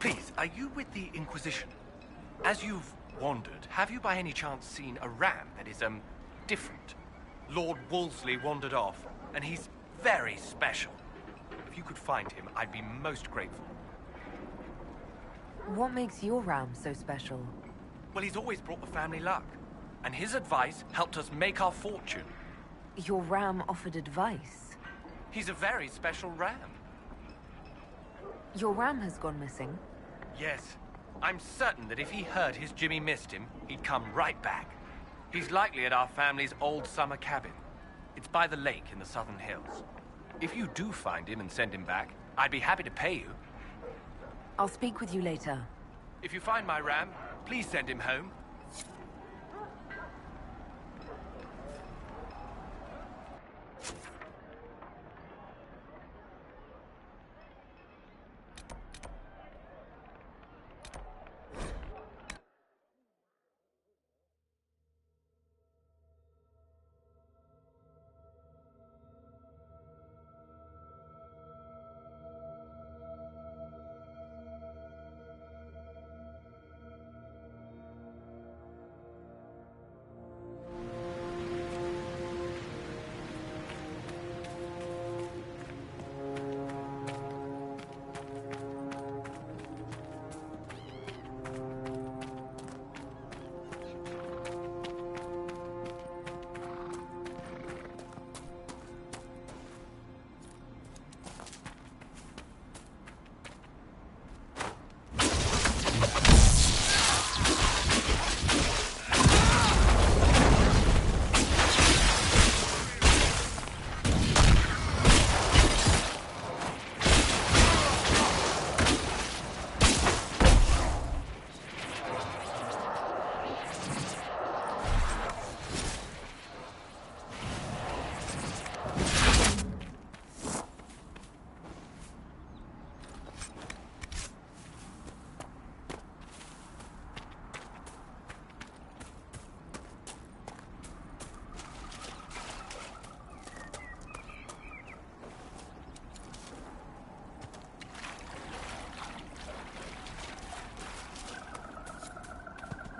Please, are you with the Inquisition? As you've wandered, have you by any chance seen a ram that is, different? Lord Wolseley wandered off, and he's very special. If you could find him, I'd be most grateful. What makes your ram so special? Well, he's always brought the family luck, and his advice helped us make our fortune. Your ram offered advice? He's a very special ram. Your ram has gone missing? Yes. I'm certain that if he heard his Jimmy missed him, he'd come right back. He's likely at our family's old summer cabin. It's by the lake in the southern hills. If you do find him and send him back, I'd be happy to pay you. I'll speak with you later. If you find my ram, please send him home.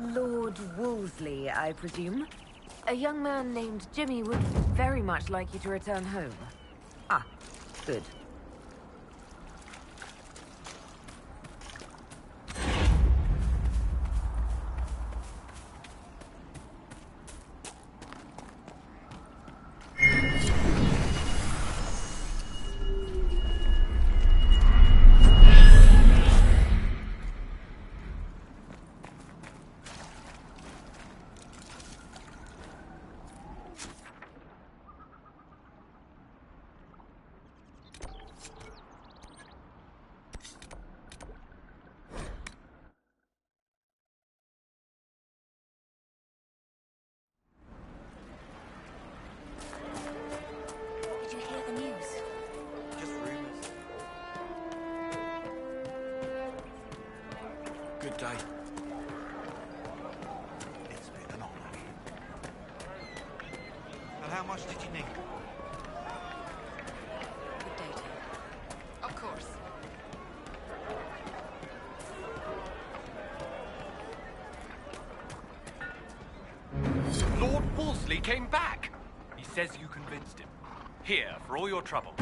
Lord Wolseley, I presume? A young man named Jimmy would very much like you to return home. Ah, good. Good day. It's been an honor. And how much did you need? Good day to you. Of course. Lord Wolseley came back. He says you convinced him. Here, for all your trouble.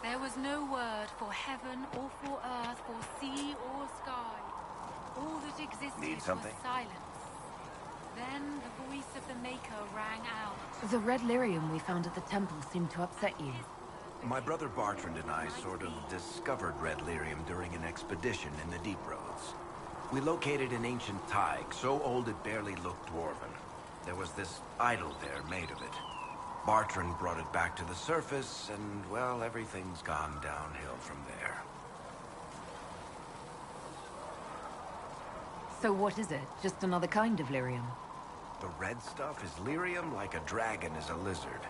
There was no word for heaven or for earth, for sea or sky. All that existed Need was something? silence. Then the voice of the Maker rang out. The red lyrium we found at the temple seemed to upset you. My brother Bartrand and I sort of discovered red lyrium during an expedition in the deep roads. We located an ancient thaig, so old it barely looked dwarven. There was this idol there made of it. Bartrand brought it back to the surface, and, well, everything's gone downhill from there. So what is it? Just another kind of lyrium? The red stuff is lyrium like a dragon is a lizard.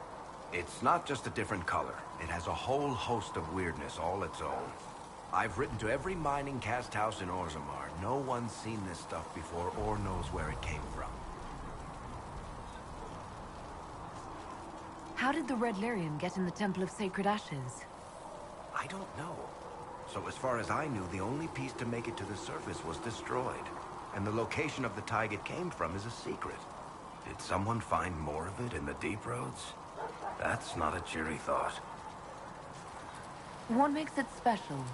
It's not just a different color. It has a whole host of weirdness all its own. I've written to every mining cast house in Orzammar. No one's seen this stuff before or knows where it came from. How did the red lyrium get in the Temple of Sacred Ashes? I don't know. So as far as I knew, the only piece to make it to the surface was destroyed. And the location of the thaig it came from is a secret. Did someone find more of it in the deep roads? That's not a cheery thought. What makes it special?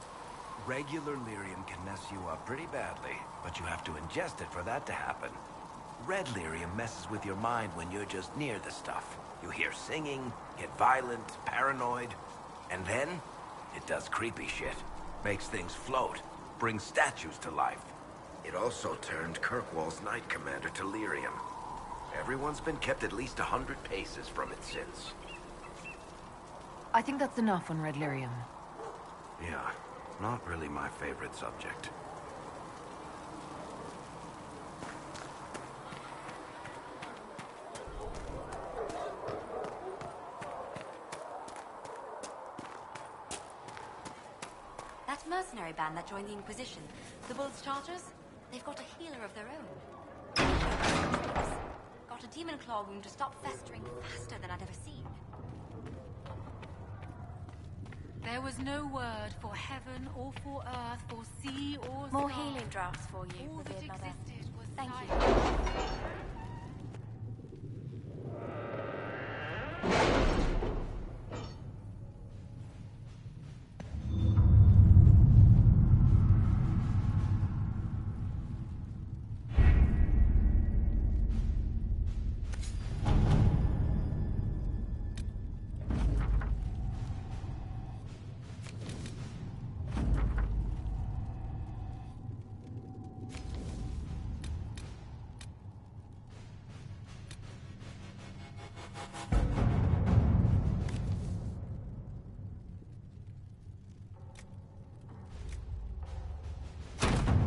Regular lyrium can mess you up pretty badly, but you have to ingest it for that to happen. Red lyrium messes with your mind when you're just near the stuff. You hear singing, get violent, paranoid, and then it does creepy shit. Makes things float, brings statues to life. It also turned Kirkwall's Knight Commander to lyrium. Everyone's been kept at least 100 paces from it since. I think that's enough on red lyrium. Yeah, not really my favorite subject. That mercenary band that joined the Inquisition, the Bulls Charters, they've got a healer of their own. Got a demon claw wound to stop festering faster than I'd ever seen. There was no word for heaven or for earth, for sea or More sky. healing drafts for you, All that revered mother. existed was Thank you. silence.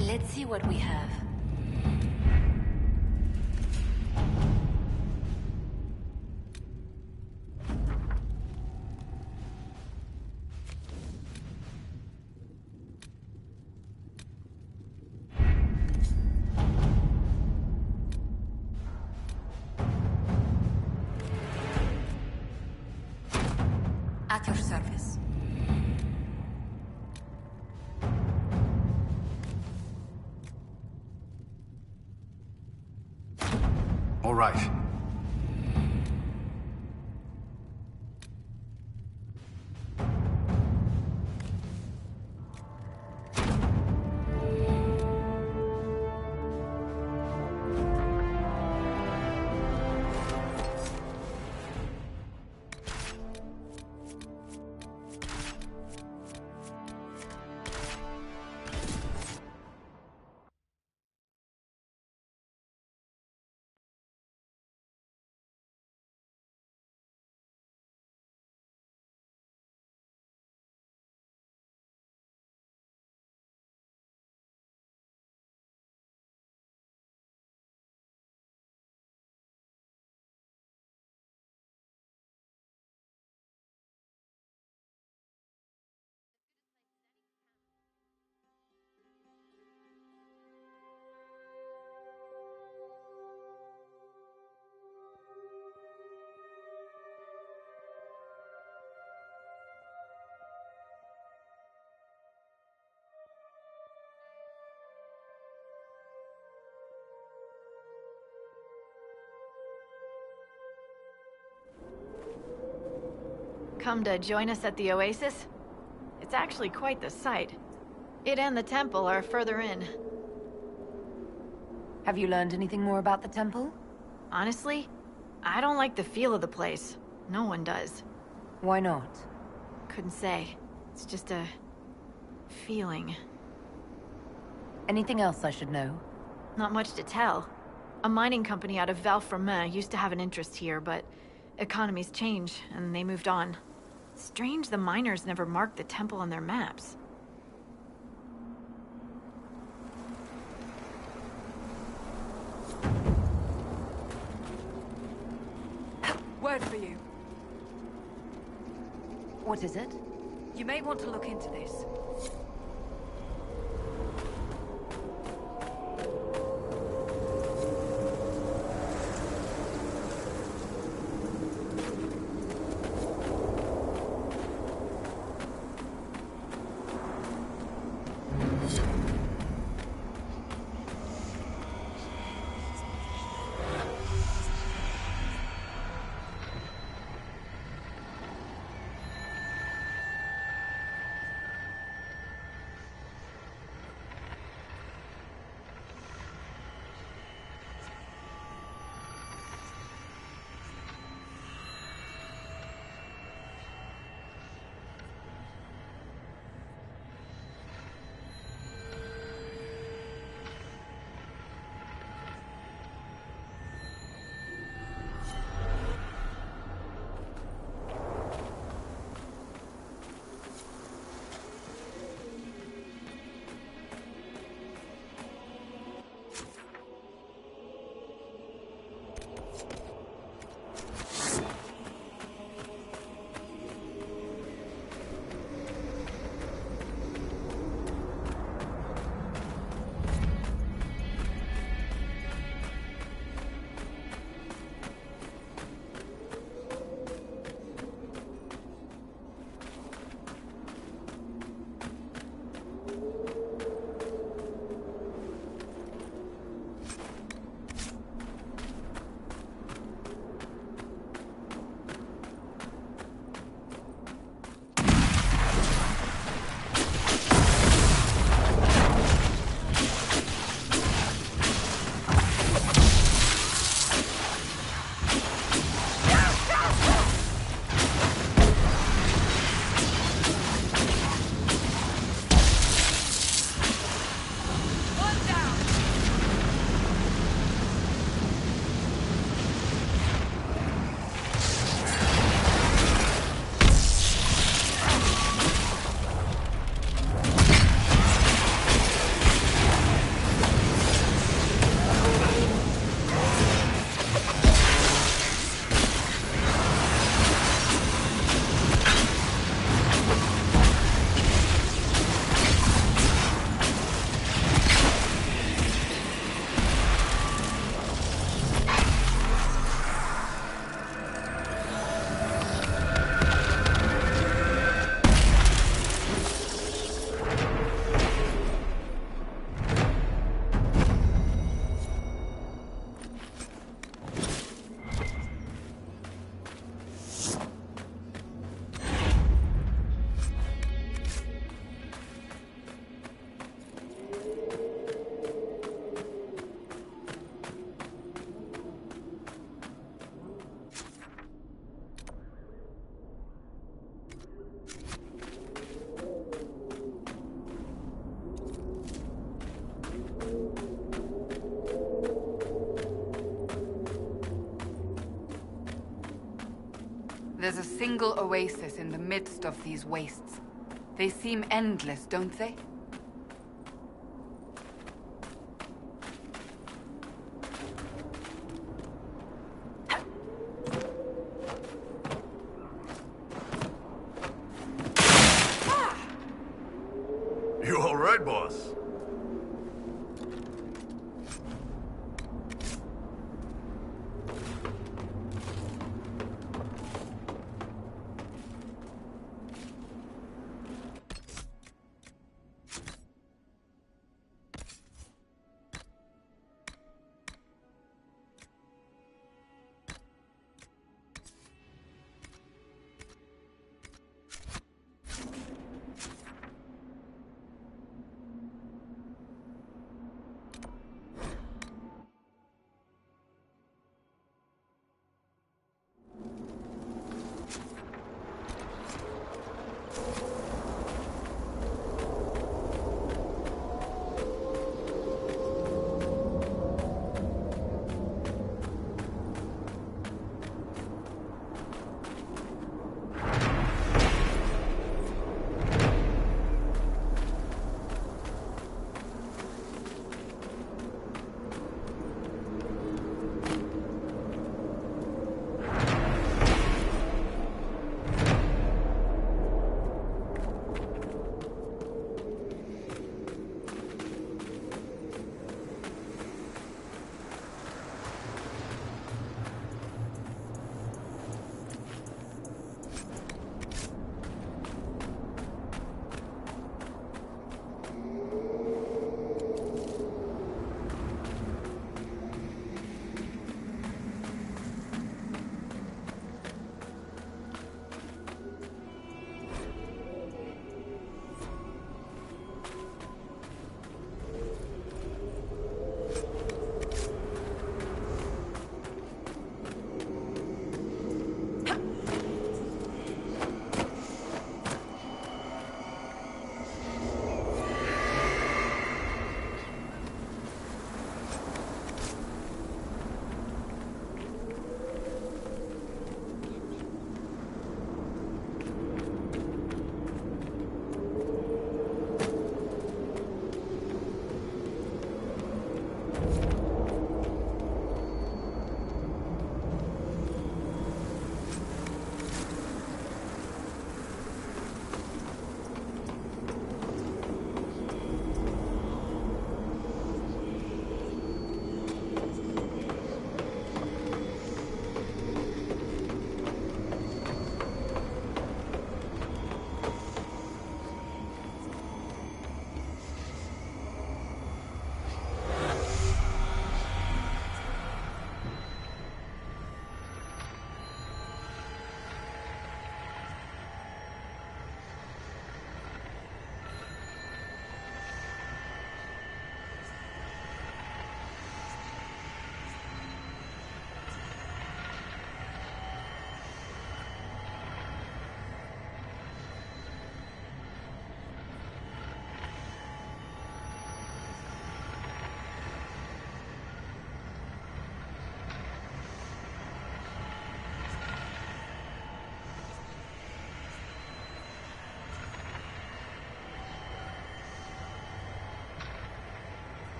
Let's see what we have. At your service. All right. Come to join us at the oasis? It's actually quite the sight. It and the temple are further in. Have you learned anything more about the temple? Honestly, I don't like the feel of the place. No one does. Why not? Couldn't say. It's just a... feeling. Anything else I should know? Not much to tell. A mining company out of Valfremin used to have an interest here, but economies change, and they moved on. Strange the miners never marked the temple on their maps. Word for you. What is it? You may want to look into this. There's a single oasis in the midst of these wastes. They seem endless, don't they? You all right, boss?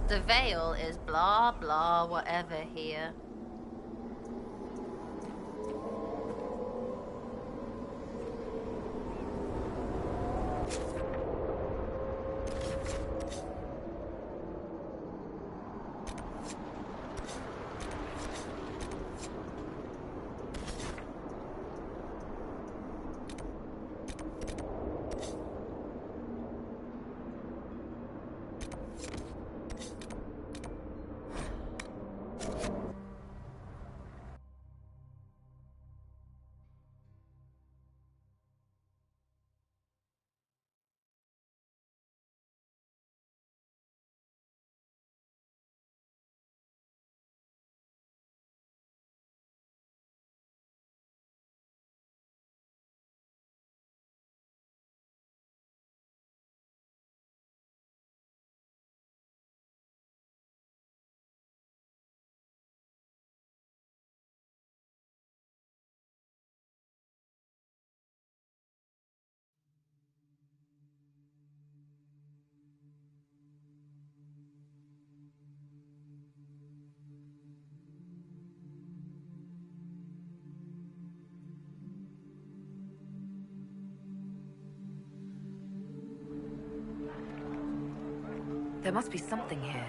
The veil is blah blah whatever here. There must be something here.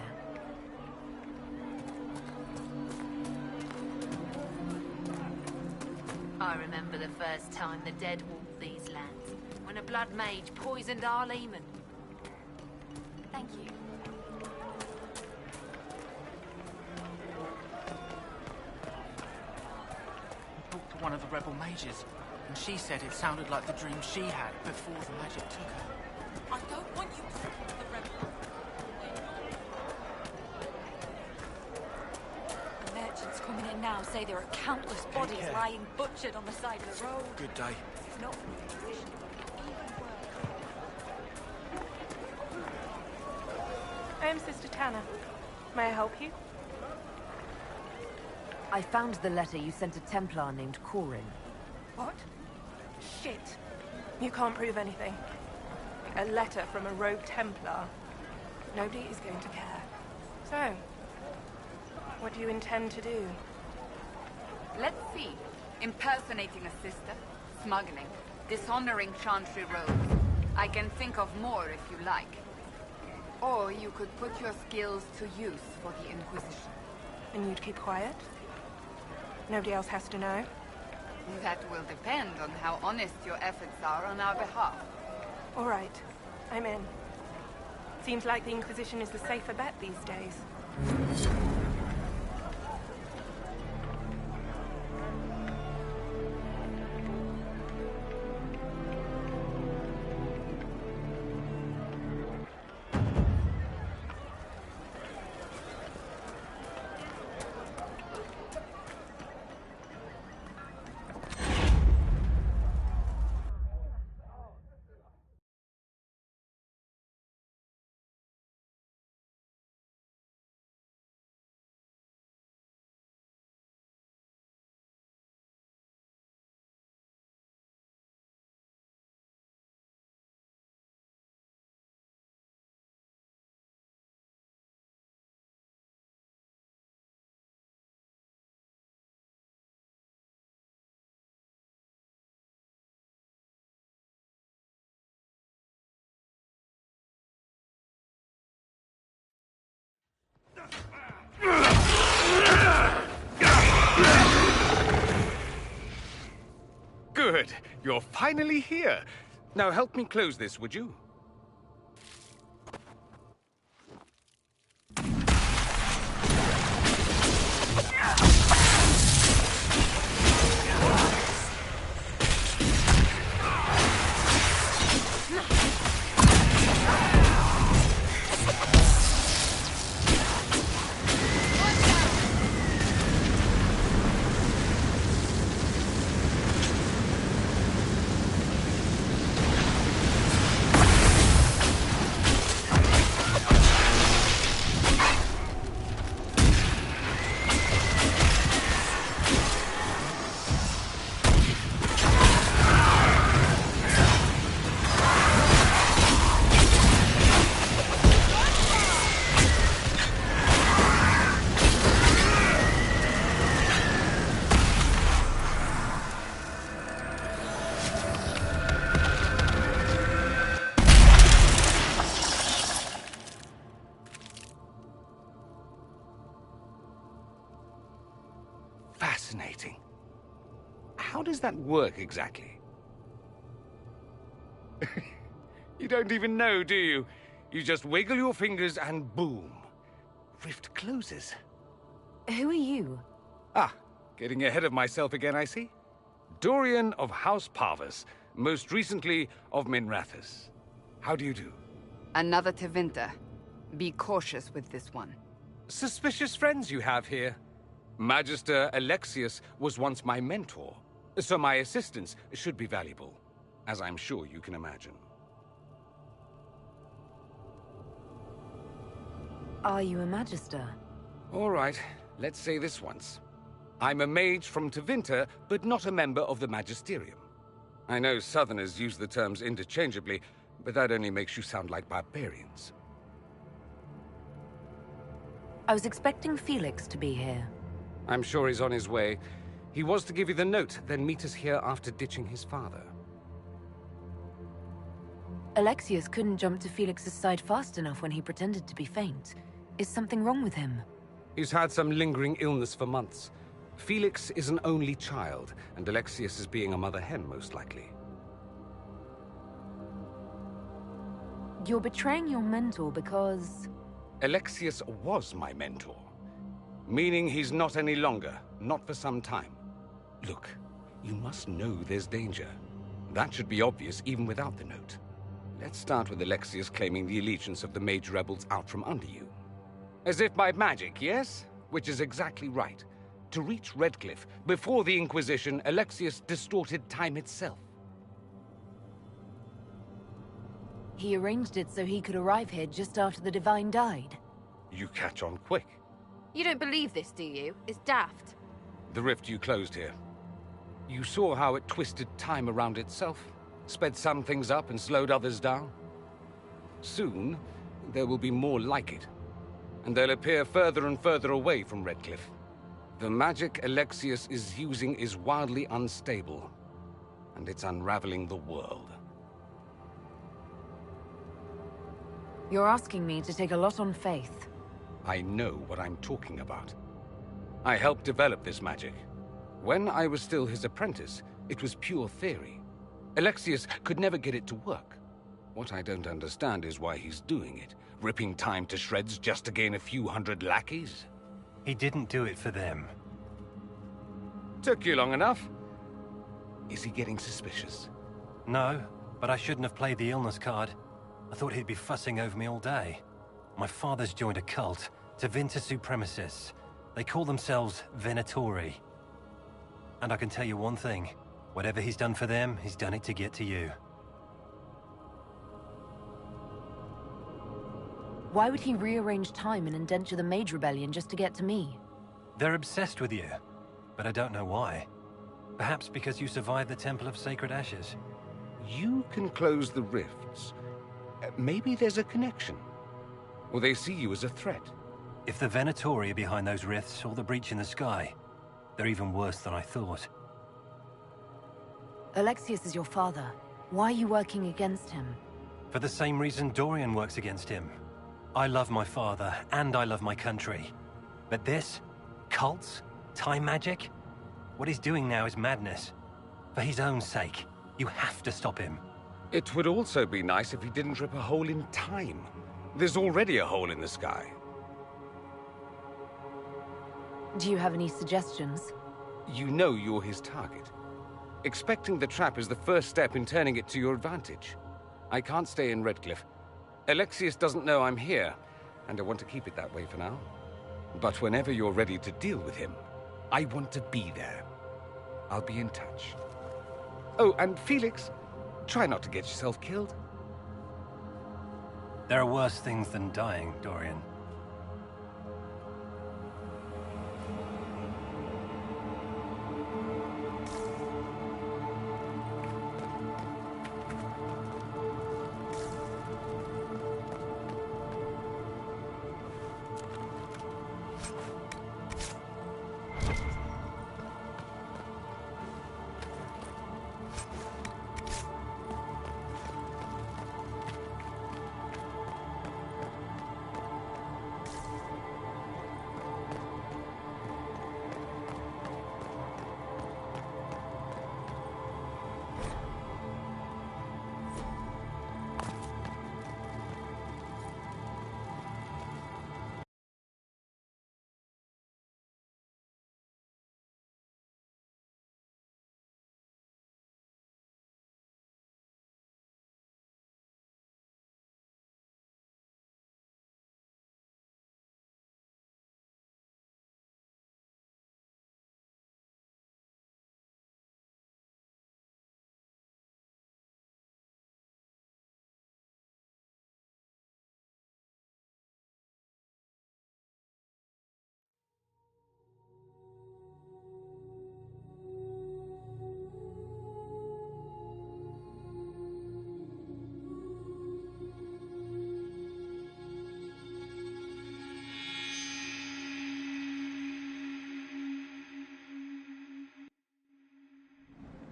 I remember the first time the dead walked these lands, when a blood mage poisoned our leman. Thank you. I talked to one of the rebel mages, and she said it sounded like the dream she had before the magic took her. I don't want you to talk to the rebels. The merchants coming in now say there are countless bodies care. lying butchered on the side of the road. Good day. If not for the Inquisition, even worse. I am Sister Tanner. May I help you? I found the letter you sent a Templar named Corin. What? Shit. You can't prove anything. A letter from a rogue Templar. Nobody is going to care. So, what do you intend to do? Let's see. Impersonating a sister, smuggling, dishonoring Chantry robes. I can think of more if you like. Or you could put your skills to use for the Inquisition. And you'd keep quiet? Nobody else has to know? That will depend on how honest your efforts are on our behalf. All right. I'm in. Seems like the Inquisition is the safer bet these days. Good. You're finally here. Now help me close this, would you? does that work exactly? You don't even know, do you? You just wiggle your fingers and boom. Rift closes. Who are you? Ah, getting ahead of myself again, I see. Dorian of House Parvus, most recently of Minrathous. How do you do? Another Tevinter. Be cautious with this one. Suspicious friends you have here. Magister Alexius was once my mentor, so my assistance should be valuable, as I'm sure you can imagine. Are you a Magister? All right, let's say this once. I'm a mage from Tevinter, but not a member of the Magisterium. I know Southerners use the terms interchangeably, but that only makes you sound like barbarians. I was expecting Felix to be here. I'm sure he's on his way. He was to give you the note, then meet us here after ditching his father. Alexius couldn't jump to Felix's side fast enough when he pretended to be faint. Is something wrong with him? He's had some lingering illness for months. Felix is an only child, and Alexius is being a mother hen, most likely. You're betraying your mentor because... Alexius was my mentor. Meaning he's not any longer, not for some time. Look, you must know there's danger. That should be obvious even without the note. Let's start with Alexius claiming the allegiance of the mage rebels out from under you. As if by magic, yes? Which is exactly right. To reach Redcliffe, before the Inquisition, Alexius distorted time itself. He arranged it so he could arrive here just after the Divine died. You catch on quick. You don't believe this, do you? It's daft. The rift you closed here. You saw how it twisted time around itself, sped some things up and slowed others down. Soon, there will be more like it, and they'll appear further and further away from Redcliffe. The magic Alexius is using is wildly unstable, and it's unraveling the world. You're asking me to take a lot on faith. I know what I'm talking about. I helped develop this magic. When I was still his apprentice, it was pure theory. Alexius could never get it to work. What I don't understand is why he's doing it, ripping time to shreds just to gain a few hundred lackeys. He didn't do it for them. Took you long enough. Is he getting suspicious? No, but I shouldn't have played the illness card. I thought he'd be fussing over me all day. My father's joined a cult, Tevinter Supremacists. They call themselves Venatori. And I can tell you one thing. Whatever he's done for them, he's done it to get to you. Why would he rearrange time and indenture the Mage Rebellion just to get to me? They're obsessed with you, but I don't know why. Perhaps because you survived the Temple of Sacred Ashes. You can close the rifts. Maybe there's a connection. Or they see you as a threat. If the Venatori are behind those rifts or the breach in the sky, they're even worse than I thought. Alexius is your father. Why are you working against him? For the same reason Dorian works against him. I love my father, and I love my country. But this? Cults? Time magic? What he's doing now is madness. For his own sake, you have to stop him. It would also be nice if he didn't rip a hole in time. There's already a hole in the sky. Do you have any suggestions? You know you're his target. Expecting the trap is the first step in turning it to your advantage. I can't stay in Redcliffe. Alexius doesn't know I'm here, and I want to keep it that way for now. But whenever you're ready to deal with him, I want to be there. I'll be in touch. Oh, and Felix, try not to get yourself killed. There are worse things than dying, Dorian.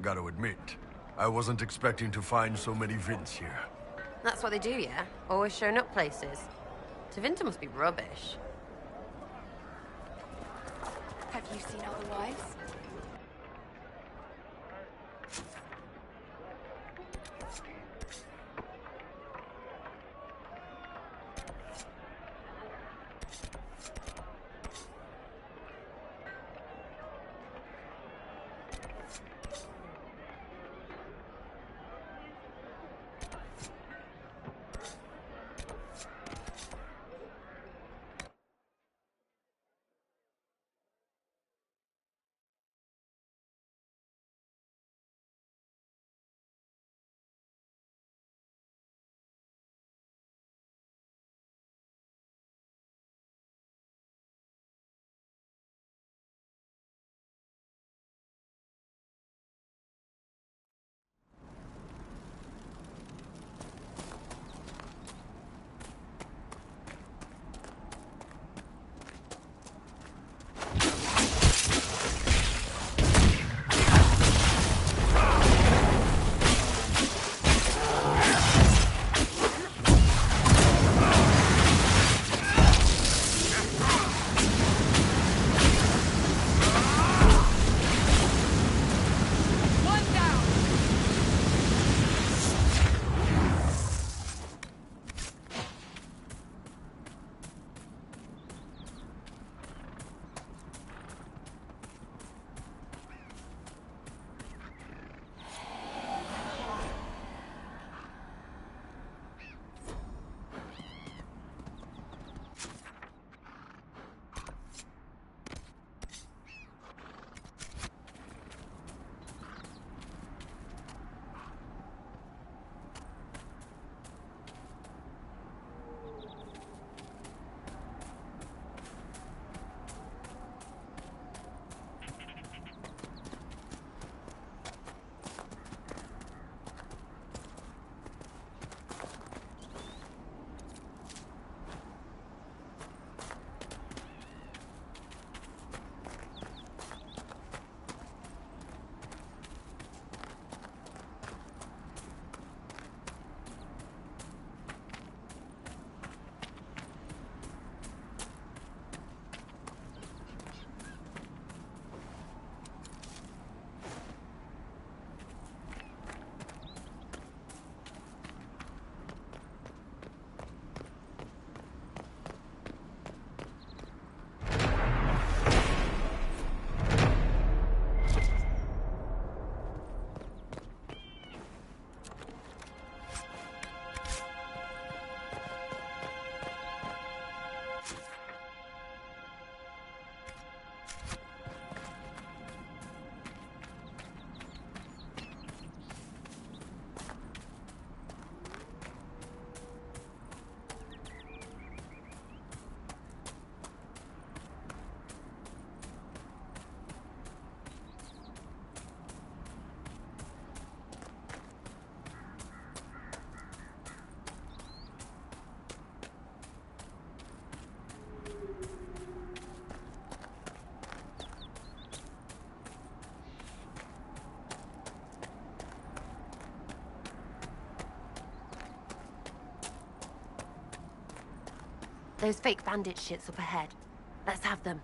gotta admit. I wasn't expecting to find so many Vints here. That's what they do, yeah? Always showing up places. Tevinter must be rubbish. Have you seen otherwise? Those fake bandit shits up ahead. Let's have them.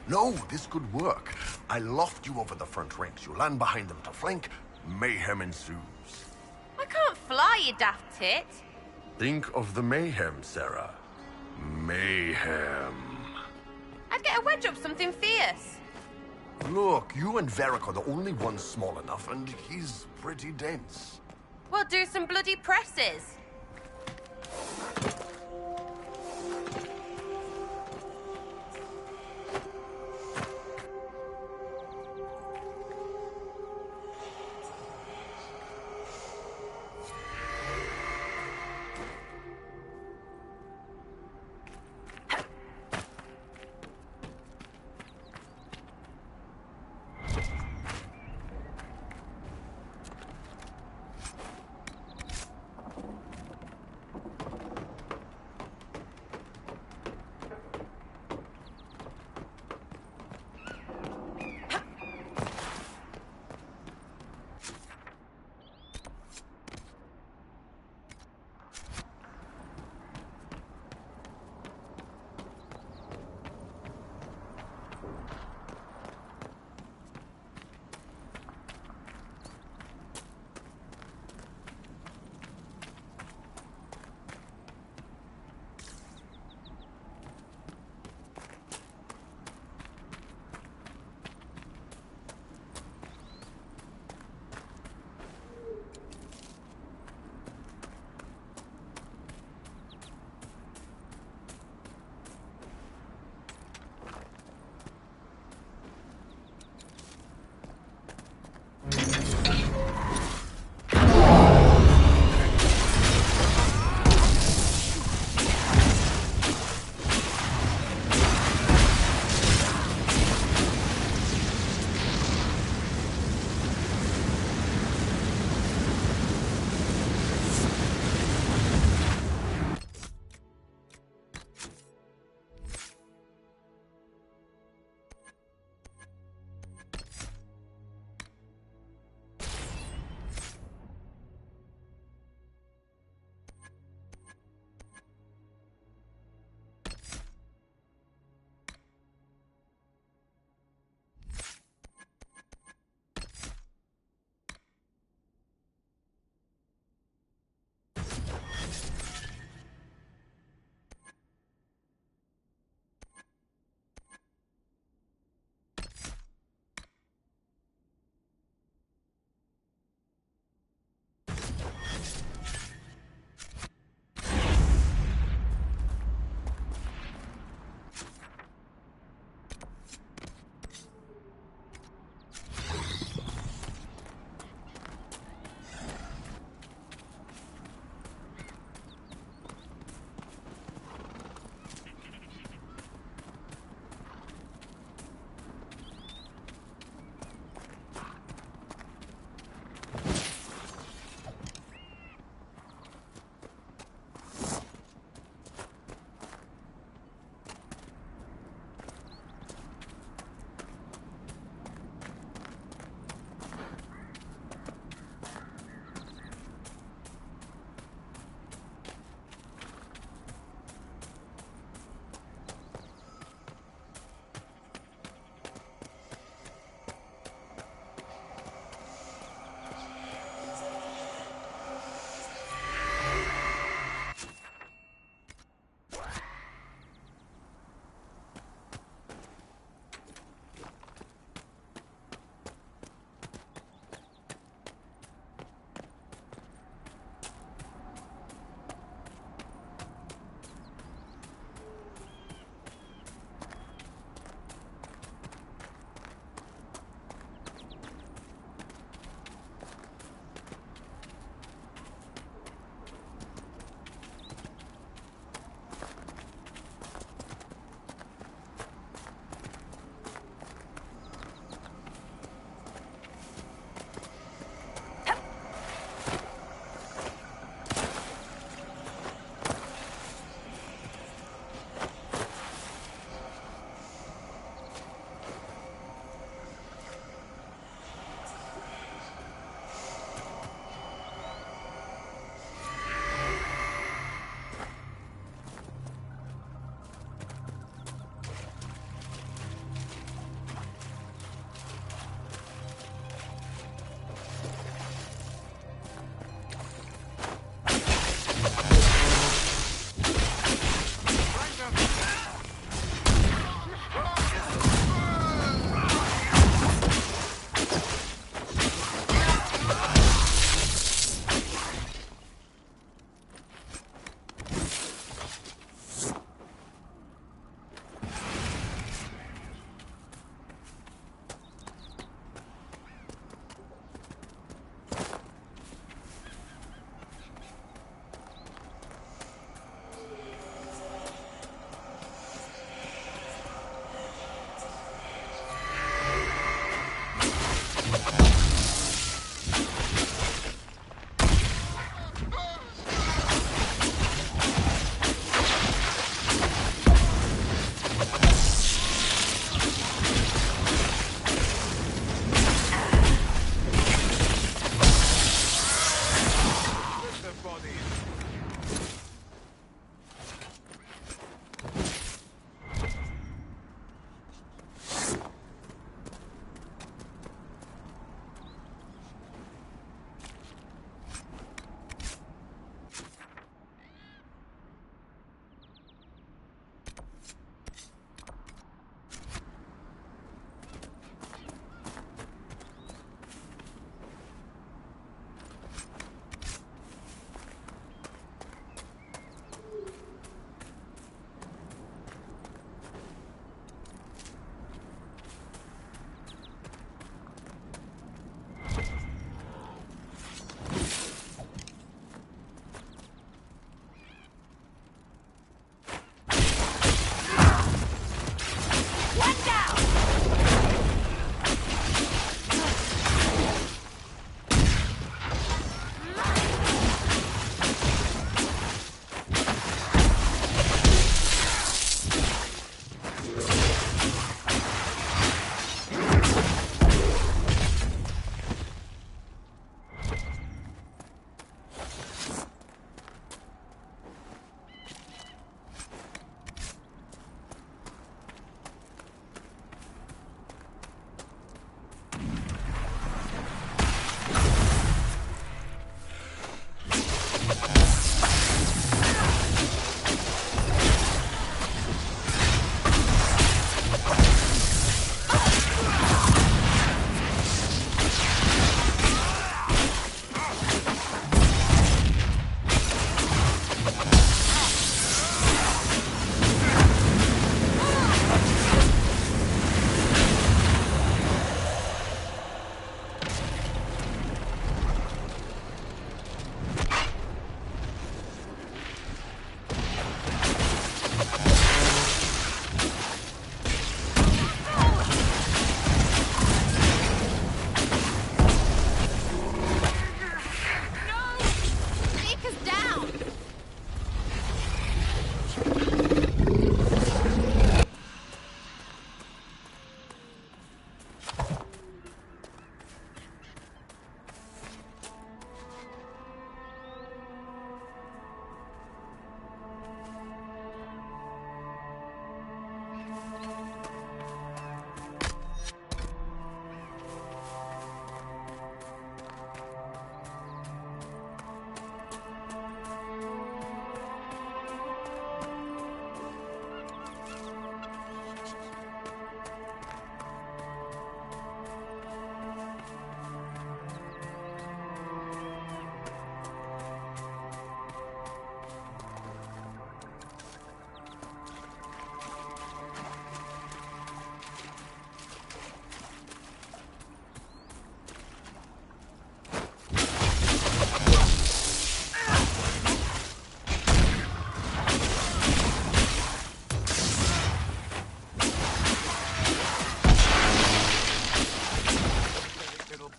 No, this could work. I loft you over the front ranks. You land behind them to flank. Mayhem ensues. I can't fly, you daft tit. Think of the mayhem, Sarah. Mayhem. I'd get a wedge up something fierce. Look, you and Varric are the only ones small enough, and he's pretty dense. We'll do some bloody presses.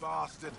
bastard!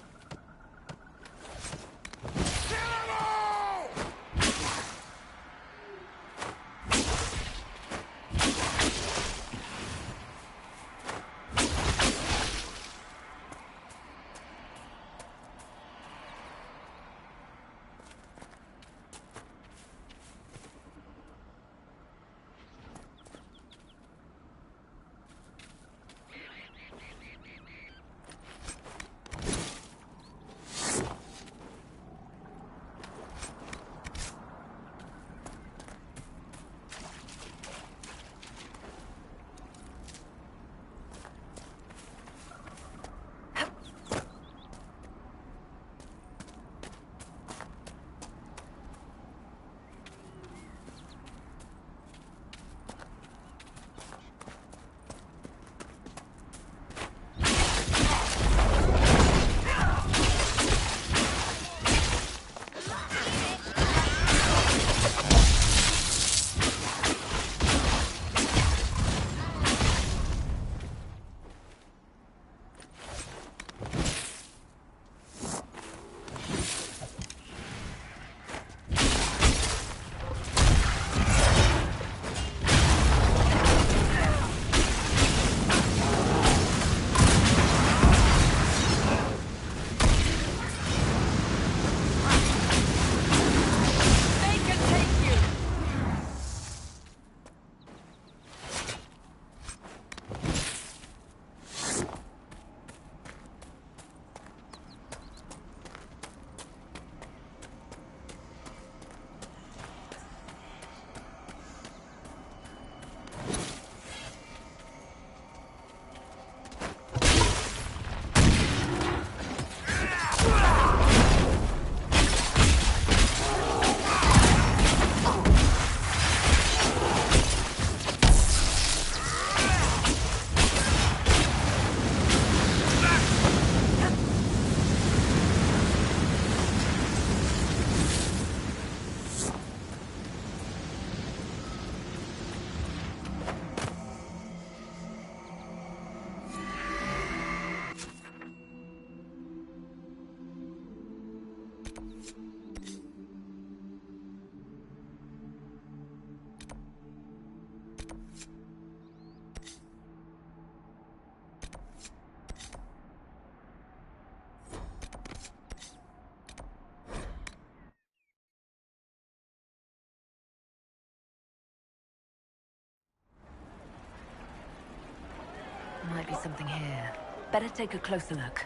Might be something here. Better take a closer look.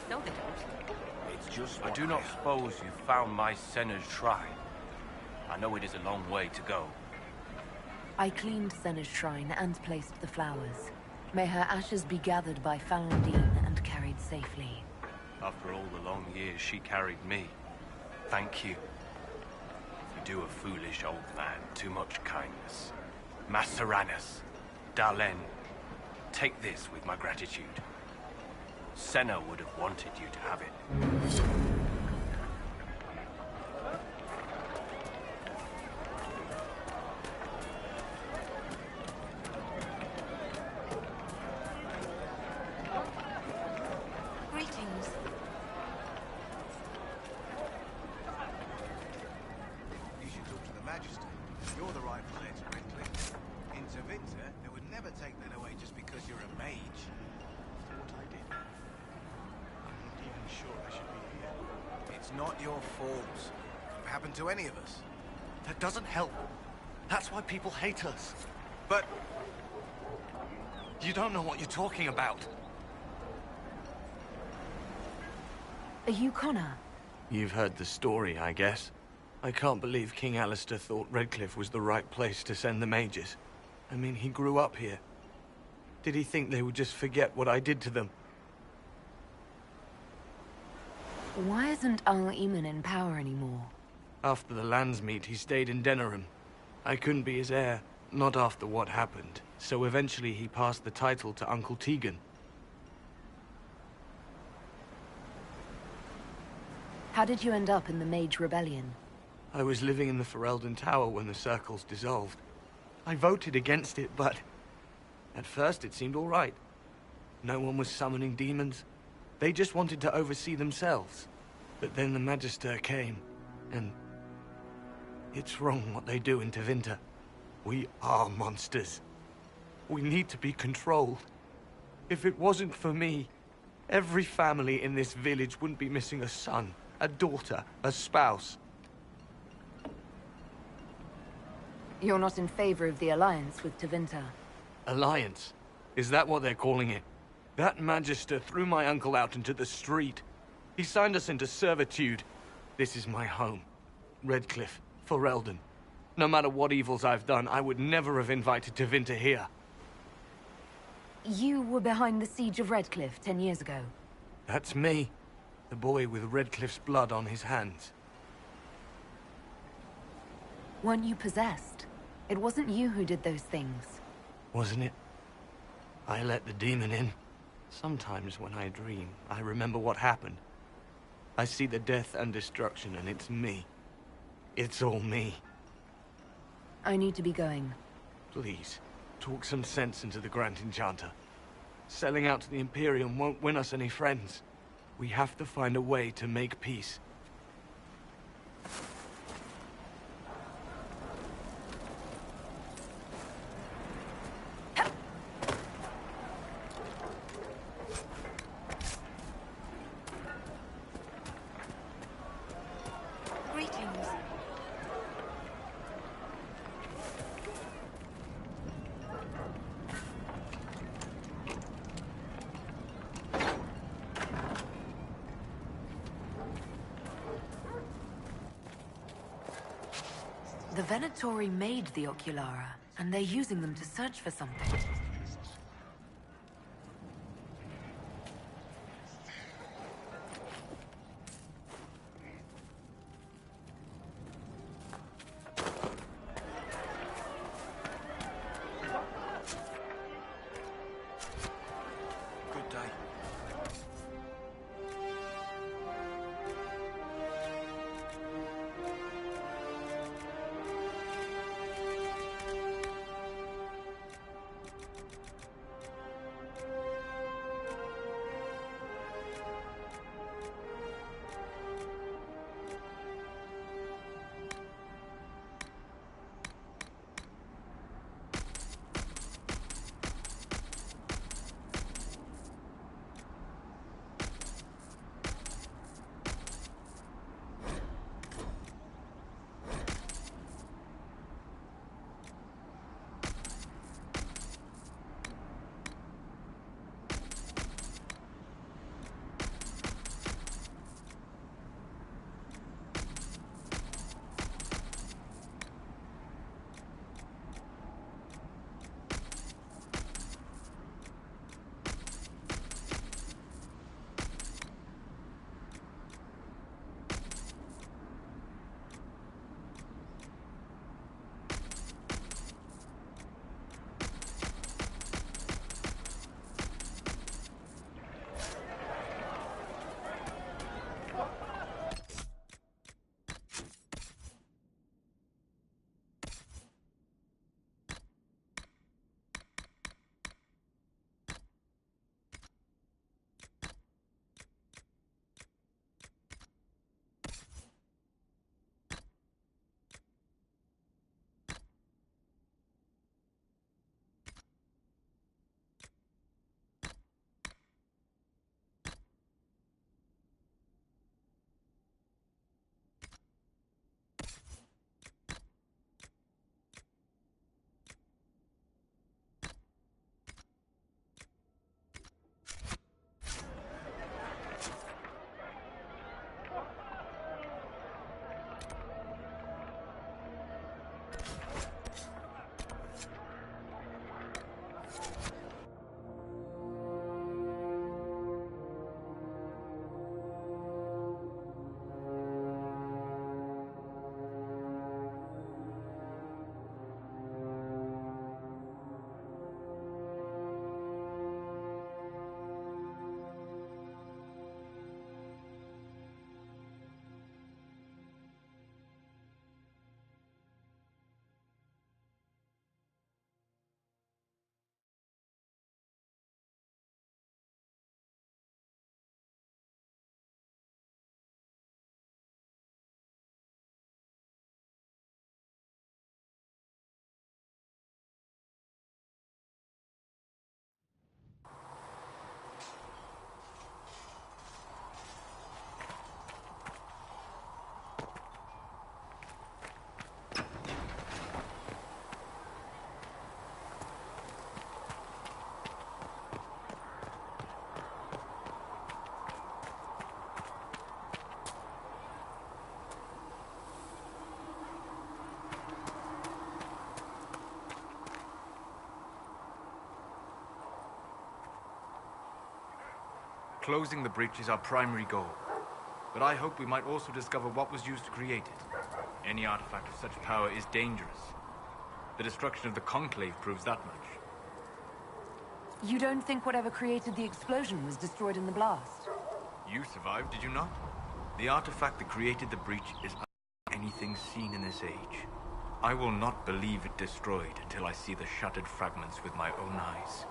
No, they don't. It's just I do not suppose you found my Senna's shrine. I know it is a long way to go. I cleaned Senna's shrine and placed the flowers. May her ashes be gathered by Falondine and carried safely. After all the long years she carried me, thank you. You do a foolish old man too much kindness. Maceranus, Darlen, take this with my gratitude. Senna would have wanted you to have it. Greetings. You should talk to the Magister. You're the rightful heir to Redcliffe. In Tevinter, they would never take that away just because you're a mage. After what I did, I'm not even sure I should be here. It's not your fault. Could have happened to any of us. That doesn't help. That's why people hate us. But you don't know what you're talking about. Are you Connor? You've heard the story, I guess. I can't believe King Alistair thought Redcliffe was the right place to send the mages. I mean, he grew up here. Did he think they would just forget what I did to them? Why isn't Al-Eamon in power anymore? After the Landsmeet, he stayed in Denerim. I couldn't be his heir, not after what happened. So eventually he passed the title to Uncle Tegan. How did you end up in the Mage Rebellion? I was living in the Ferelden Tower when the circles dissolved. I voted against it, but at first it seemed all right. No one was summoning demons. They just wanted to oversee themselves. But then the Magister came, and it's wrong what they do in Tevinter. We are monsters. We need to be controlled. If it wasn't for me, every family in this village wouldn't be missing a son, a daughter, a spouse. You're not in favor of the alliance with Tevinter? Alliance? Is that what they're calling it? That Magister threw my uncle out into the street. He signed us into servitude. This is my home. Redcliffe, Ferelden. No matter what evils I've done, I would never have invited Tevinter here. You were behind the siege of Redcliffe 10 years ago. That's me. The boy with Redcliffe's blood on his hands. Weren't you possessed? It wasn't you who did those things. Wasn't it? I let the demon in. Sometimes when I dream, I remember what happened. I see the death and destruction, and it's me. It's all me. I need to be going. Please, talk some sense into the Grand Enchanter. Selling out to the Imperium won't win us any friends. We have to find a way to make peace. Greetings. The Venatori made the Oculara, and they're using them to search for something. Good day. Closing the breach is our primary goal. But I hope we might also discover what was used to create it. Any artifact of such power is dangerous. The destruction of the Conclave proves that much. You don't think whatever created the explosion was destroyed in the blast? You survived, did you not? The artifact that created the breach is unlike anything seen in this age. I will not believe it destroyed until I see the shattered fragments with my own eyes.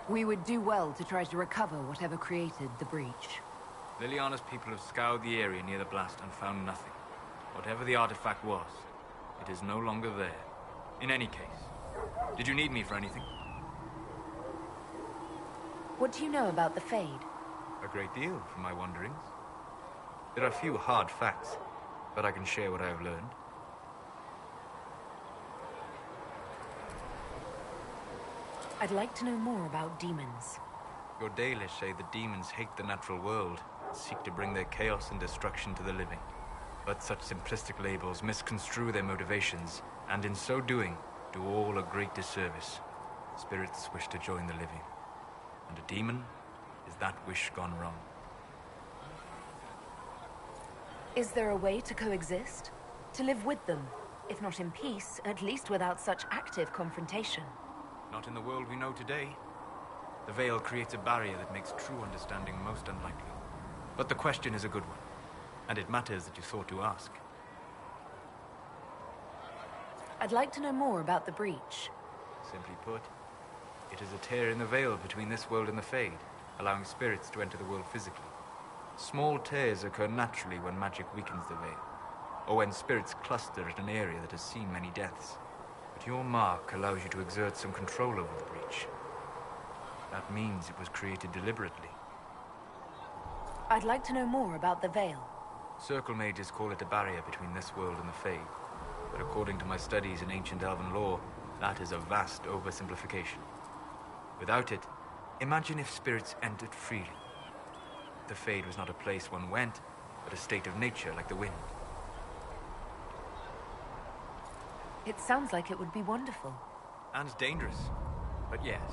We would do well to try to recover whatever created the breach. Liliana's people have scoured the area near the blast and found nothing. Whatever the artifact was, it is no longer there. In any case, did you need me for anything? What do you know about the Fade? A great deal, from my wanderings. There are few hard facts, but I can share what I have learned. I'd like to know more about demons. Your Dalish say the demons hate the natural world, and seek to bring their chaos and destruction to the living. But such simplistic labels misconstrue their motivations, and in so doing, do all a great disservice. Spirits wish to join the living, and a demon is that wish gone wrong. Is there a way to coexist? To live with them? If not in peace, at least without such active confrontation. Not in the world we know today. The veil creates a barrier that makes true understanding most unlikely. But the question is a good one, and it matters that you thought to ask. I'd like to know more about the breach. Simply put, it is a tear in the veil between this world and the Fade, allowing spirits to enter the world physically. Small tears occur naturally when magic weakens the veil, or when spirits cluster at an area that has seen many deaths. But your mark allows you to exert some control over the breach. That means it was created deliberately. I'd like to know more about the veil. Circle mages call it a barrier between this world and the Fade. But according to my studies in ancient elven lore, that is a vast oversimplification. Without it, imagine if spirits entered freely. The Fade was not a place one went, but a state of nature like the wind. It sounds like it would be wonderful. And dangerous. But yes,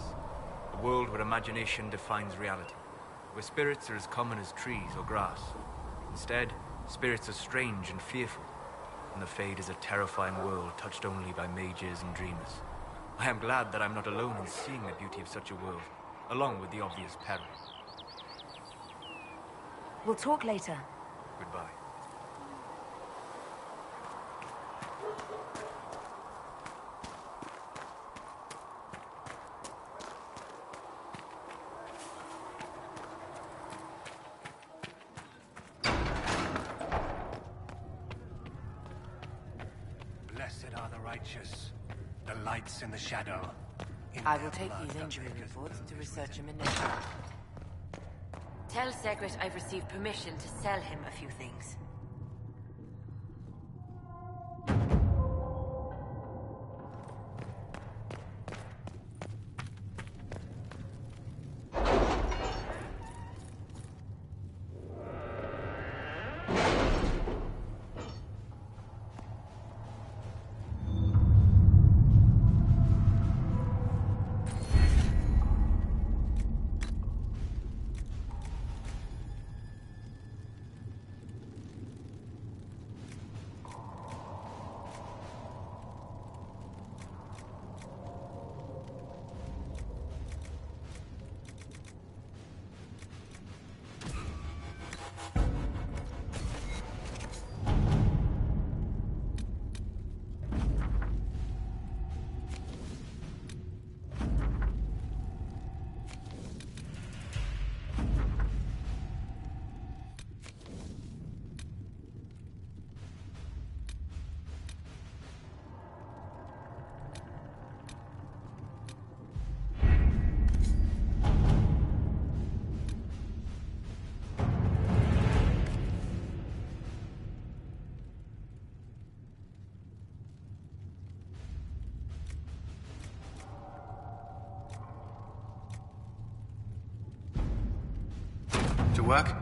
a world where imagination defines reality. Where spirits are as common as trees or grass. Instead, spirits are strange and fearful. And the Fade is a terrifying world touched only by mages and dreamers. I am glad that I'm not alone in seeing the beauty of such a world, along with the obvious peril. We'll talk later. Goodbye. Blessed are the righteous, the lights in the shadow. I will take these injury reports to research him in nature. Tell Segret I've received permission to sell him a few things. To work?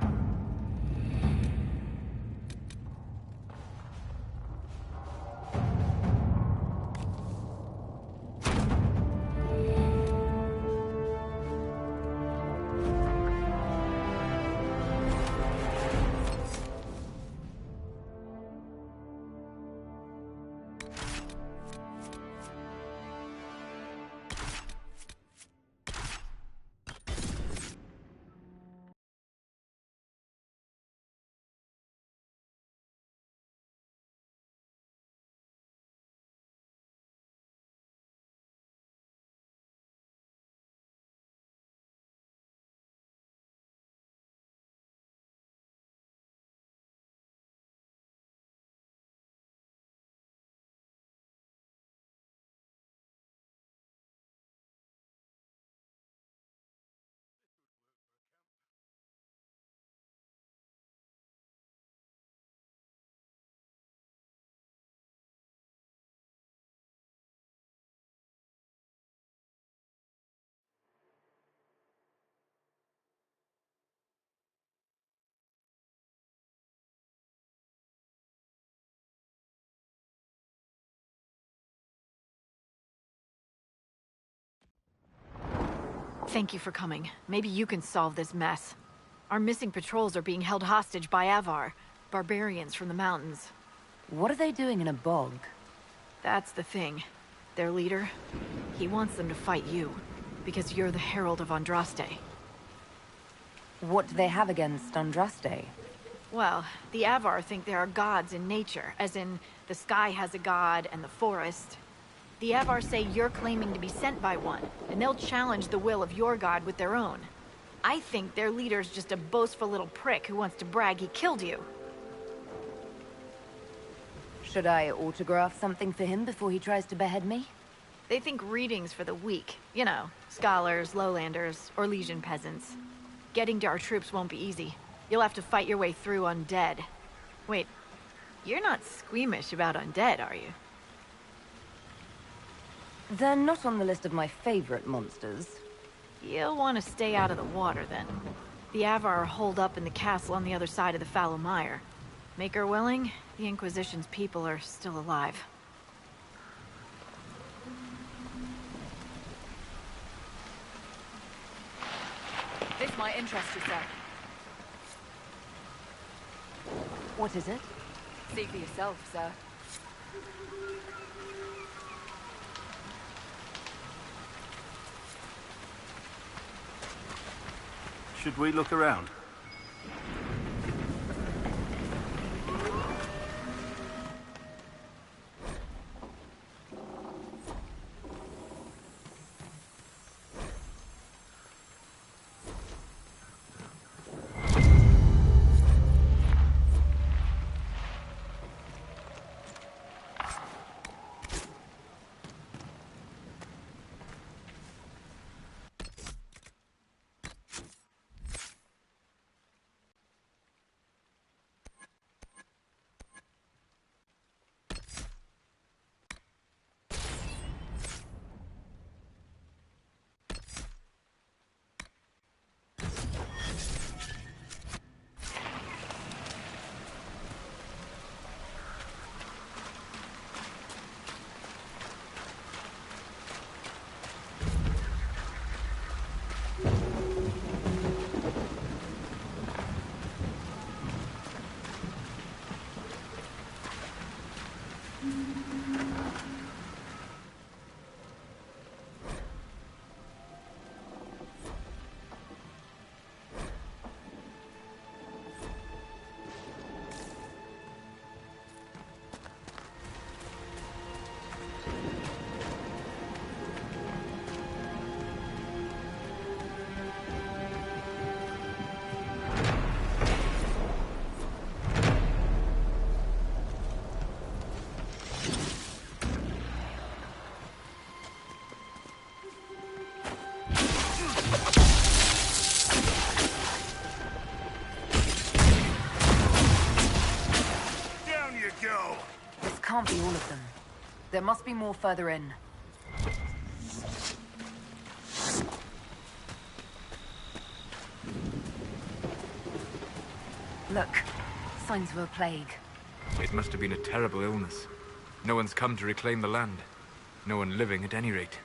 Thank you for coming. Maybe you can solve this mess. Our missing patrols are being held hostage by Avvar, barbarians from the mountains. What are they doing in a bog? That's the thing. Their leader, he wants them to fight you, because you're the Herald of Andraste. What do they have against Andraste? Well, the Avvar think there are gods in nature, as in the sky has a god and the forest. The Avvar say you're claiming to be sent by one, and they'll challenge the will of your god with their own. I think their leader's just a boastful little prick who wants to brag he killed you. Should I autograph something for him before he tries to behead me? They think readings for the weak. You know, scholars, lowlanders, or legion peasants. Getting to our troops won't be easy. You'll have to fight your way through undead. Wait, you're not squeamish about undead, are you? They're not on the list of my favorite monsters. You'll want to stay out of the water, then. The Avvar are holed up in the castle on the other side of the fallow mire. Make her willing, the Inquisition's people are still alive. This might interest you, sir. What is it? See for yourself, sir. Should we look around? Can't be all of them. There must be more further in. Look, signs of a plague. It must have been a terrible illness. No one's come to reclaim the land. No one living at any rate.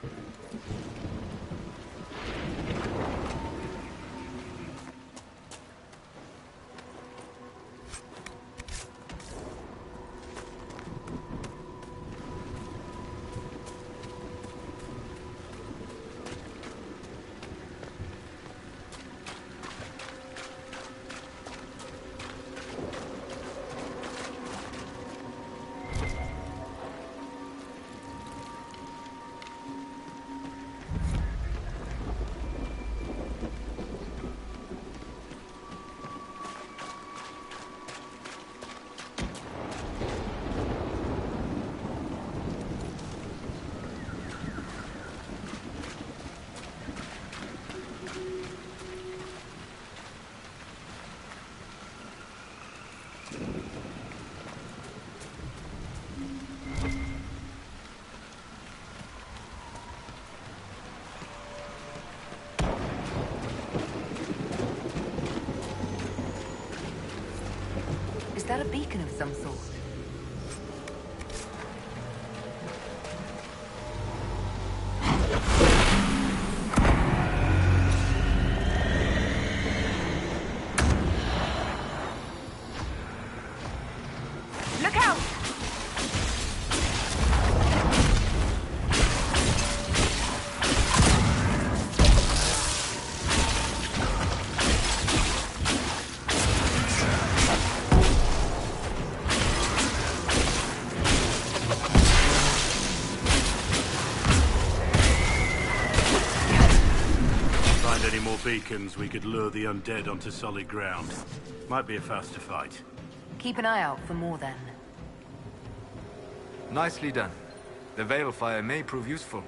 Is that a beacon of some sort? beacons, we could lure the undead onto solid ground. Might be a faster fight. Keep an eye out for more then. Nicely done. The veil fire may prove useful.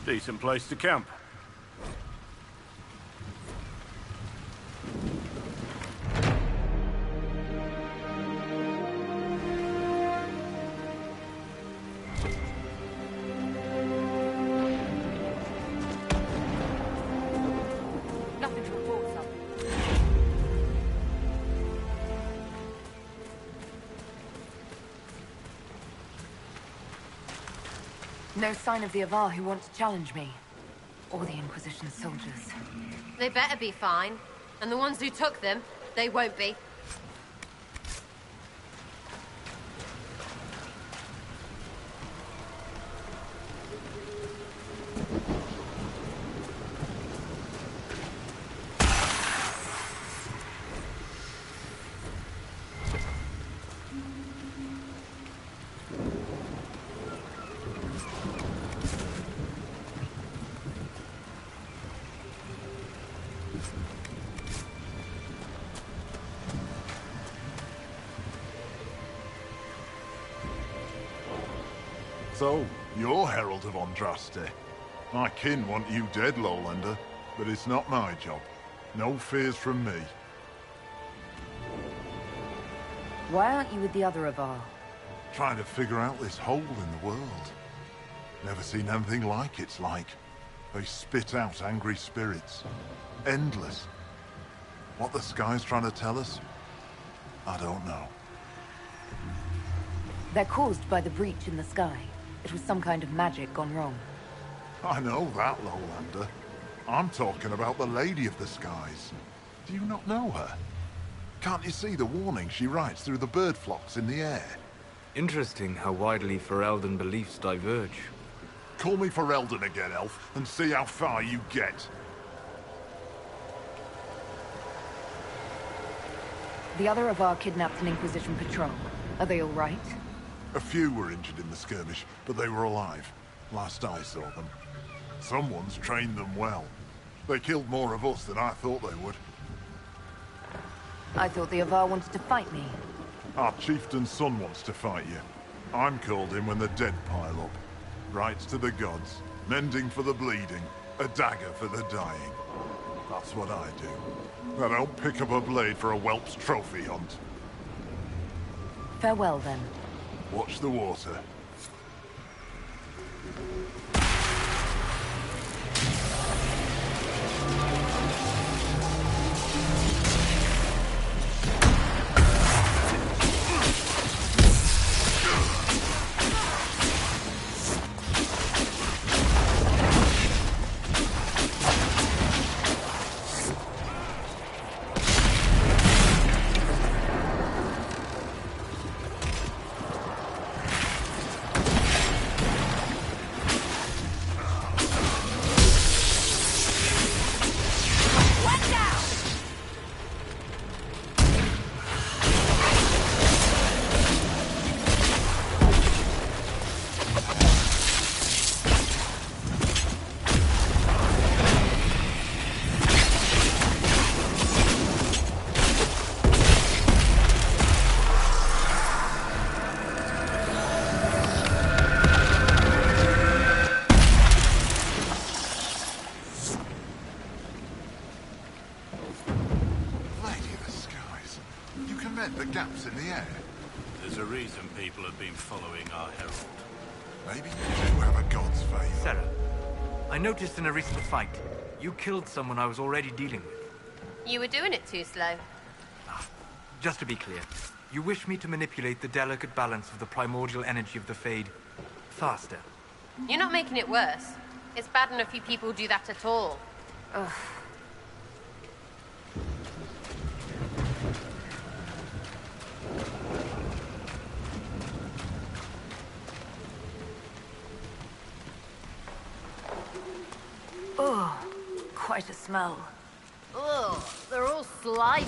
Decent place to camp. Nothing to report, son. No sign of the Avvar who want to challenge me. Or the Inquisition soldiers. They better be fine. And the ones who took them, they won't be. So, you're Herald of Andraste. My kin want you dead, Lowlander, but it's not my job. No fears from me. Why aren't you with the other Avvar? Trying to figure out this hole in the world. Never seen anything like it's like. They spit out angry spirits. Endless. What the sky's trying to tell us? I don't know. They're caused by the breach in the sky. It was some kind of magic gone wrong. I know that, Lowlander. I'm talking about the Lady of the Skies. Do you not know her? Can't you see the warning she writes through the bird flocks in the air? Interesting how widely Ferelden beliefs diverge. call me for Eldon again, Elf, and see how far you get. The other Avvar kidnapped an Inquisition patrol. Are they all right? A few were injured in the skirmish, but they were alive. Last I saw them. Someone's trained them well. They killed more of us than I thought they would. I thought the Avvar wanted to fight me. Our chieftain's son wants to fight you. I'm called in when the dead pile up. Rites to the gods, mending for the bleeding, a dagger for the dying. That's what I do. I don't pick up a blade for a whelp's trophy hunt. Farewell, then. Watch the water. Gaps in the air. There's a reason people have been following our herald. Maybe you do have a god's favor. Sarah, I noticed in a recent fight, you killed someone I was already dealing with. You were doing it too slow. Just to be clear, you wish me to manipulate the delicate balance of the primordial energy of the Fade faster. You're not making it worse. It's bad enough you people do that at all. Ugh. Oh, quite a smell. Ugh, they're all slimy.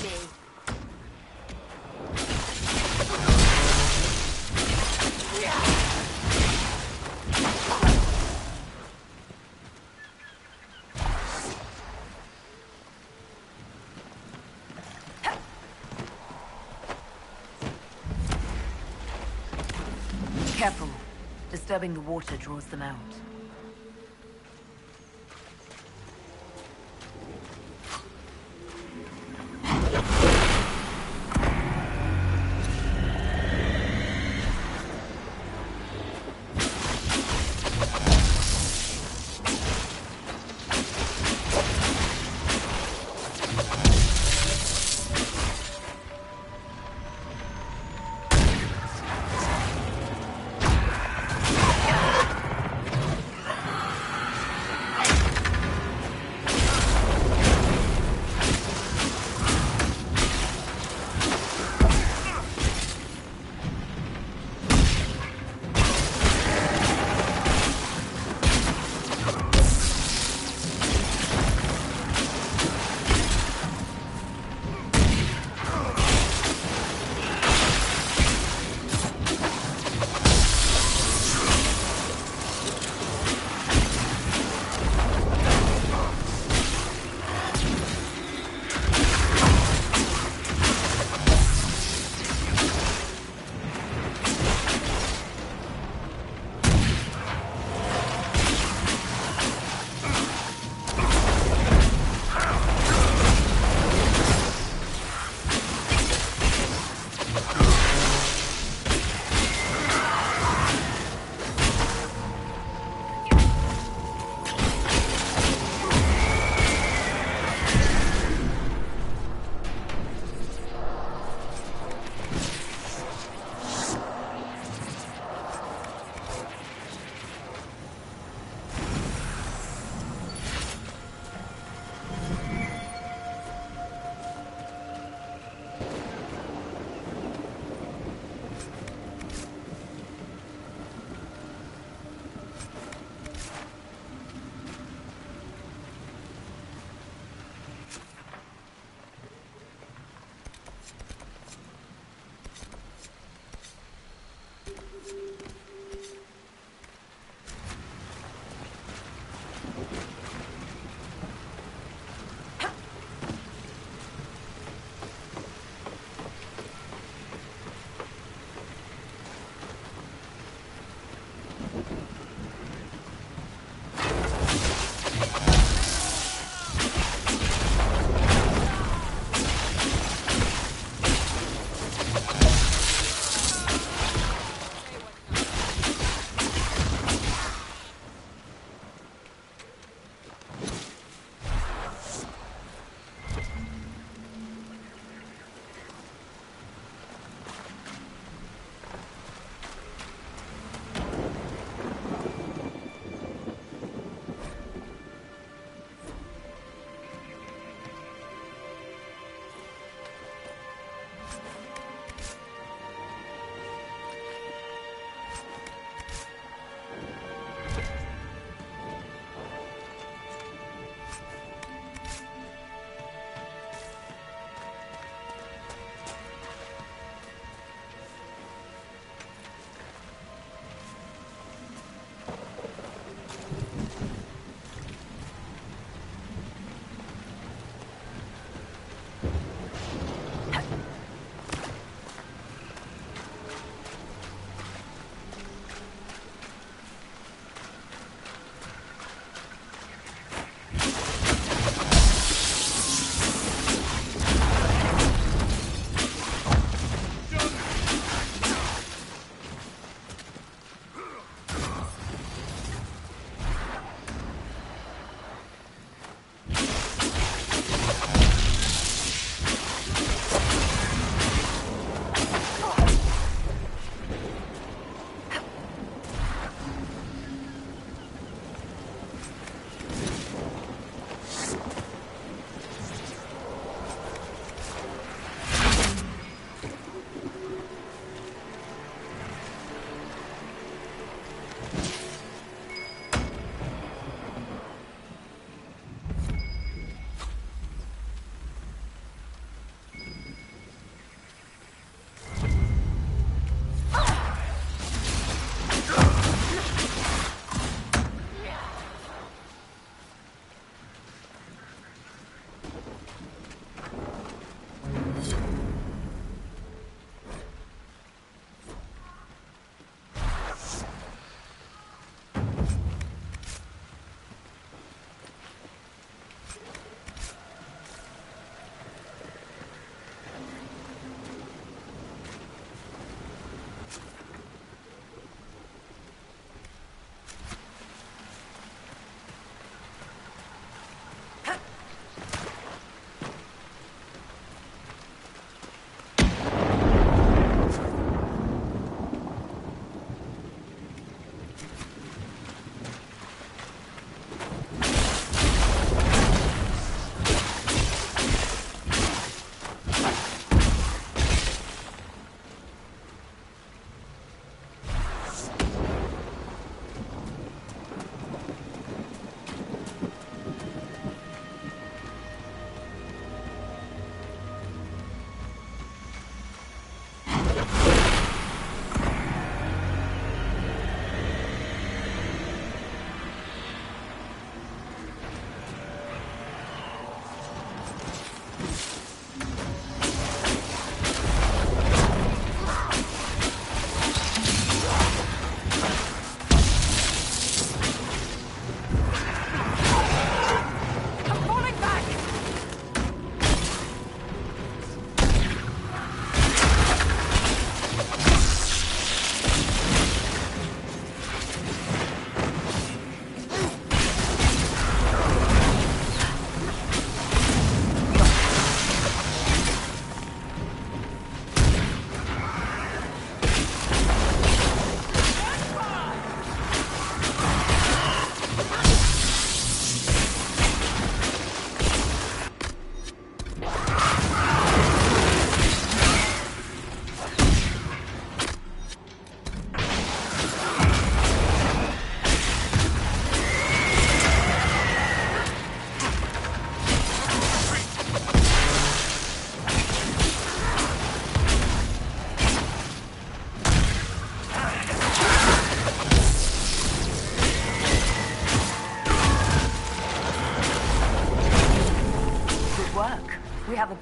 Careful. Disturbing the water draws them out.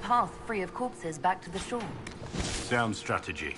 path free of corpses back to the shore. Sound strategy.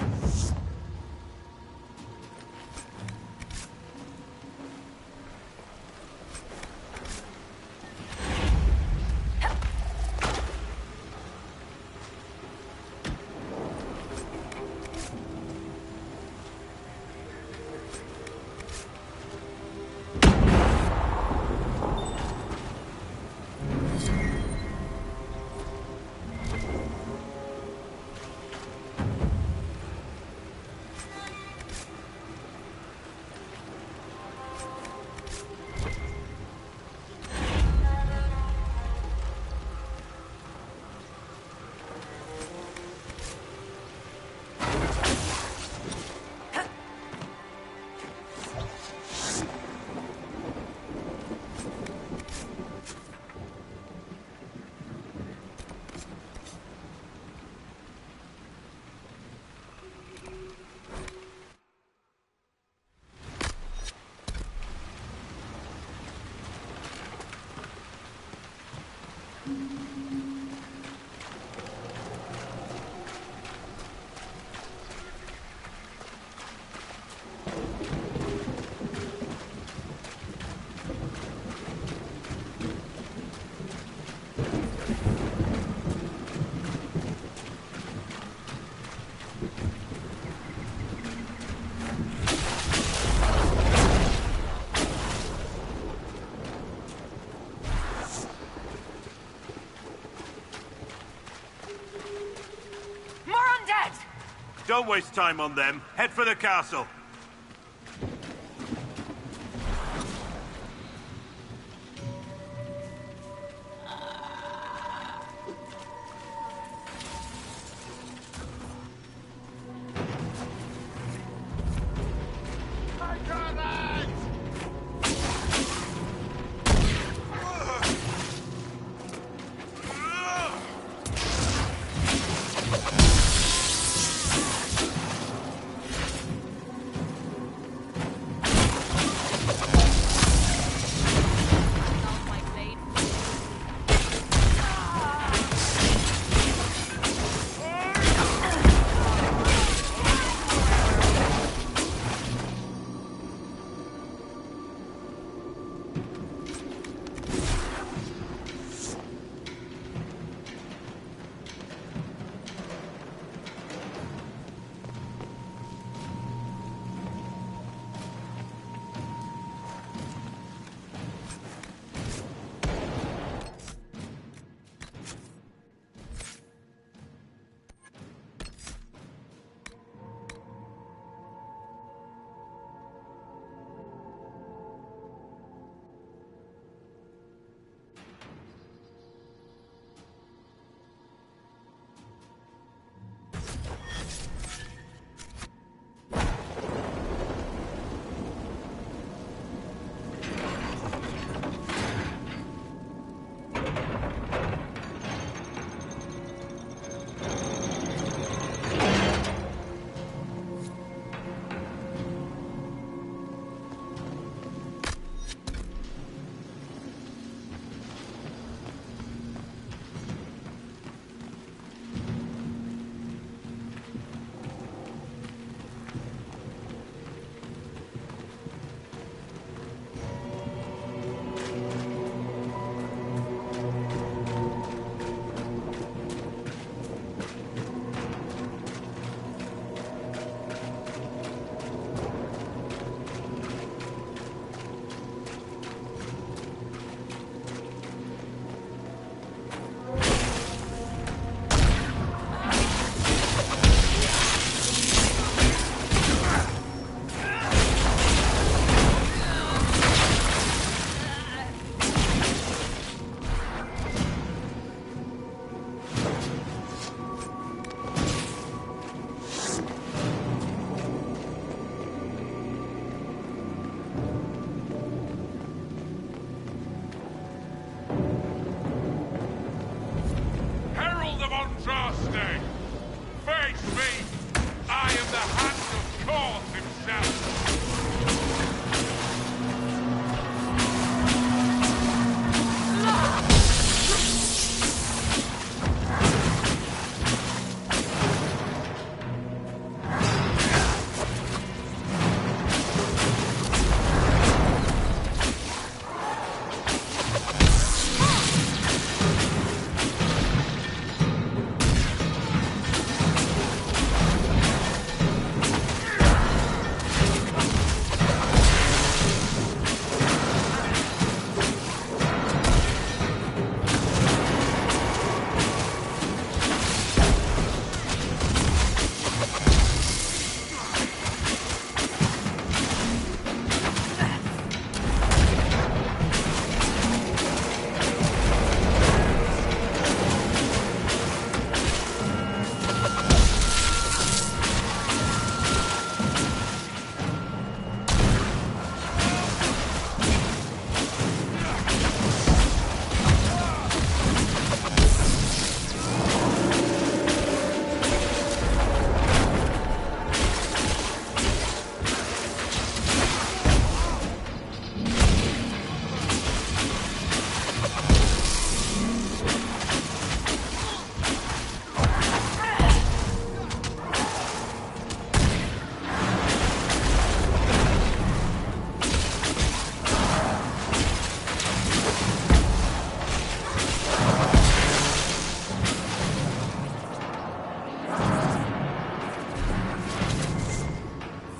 Don't waste time on them. Head for the castle.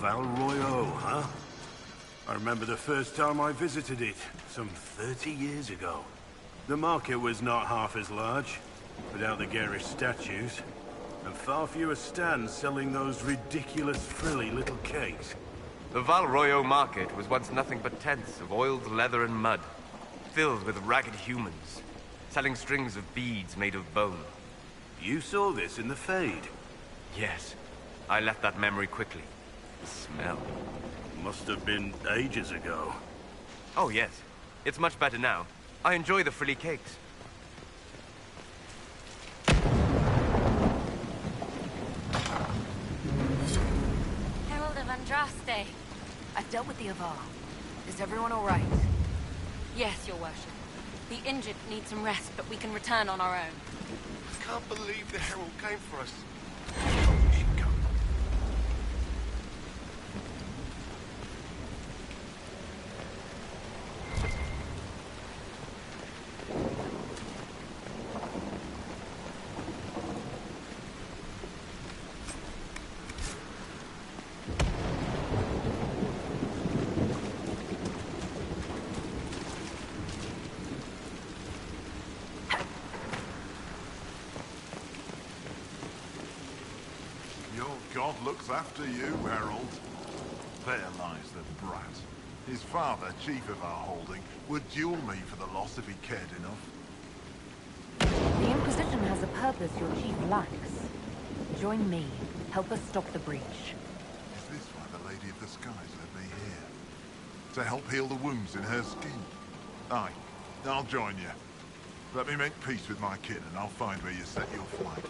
Val Royaux, huh? I remember the first time I visited it, some 30 years ago. The market was not half as large, without the garish statues, and far fewer stands selling those ridiculous frilly little cakes. The Val Royaux market was once nothing but tents of oiled leather and mud, filled with ragged humans, selling strings of beads made of bone. You saw this in the Fade? Yes. I left that memory quickly. The smell. Must have been ages ago. Oh, yes. It's much better now. I enjoy the frilly cakes. Herald of Andraste. I've dealt with the Avvar. Is everyone all right? Yes, Your Worship. The injured need some rest, but we can return on our own. I can't believe the Herald came for us. God looks after you, Herald. There lies the brat. His father, chief of our holding, would duel me for the loss if he cared enough. The Inquisition has a purpose your chief lacks. Join me. Help us stop the breach. Is this why the Lady of the Skies led me here? To help heal the wounds in her skin? Aye, I'll join you. Let me make peace with my kin and I'll find where you set your flight.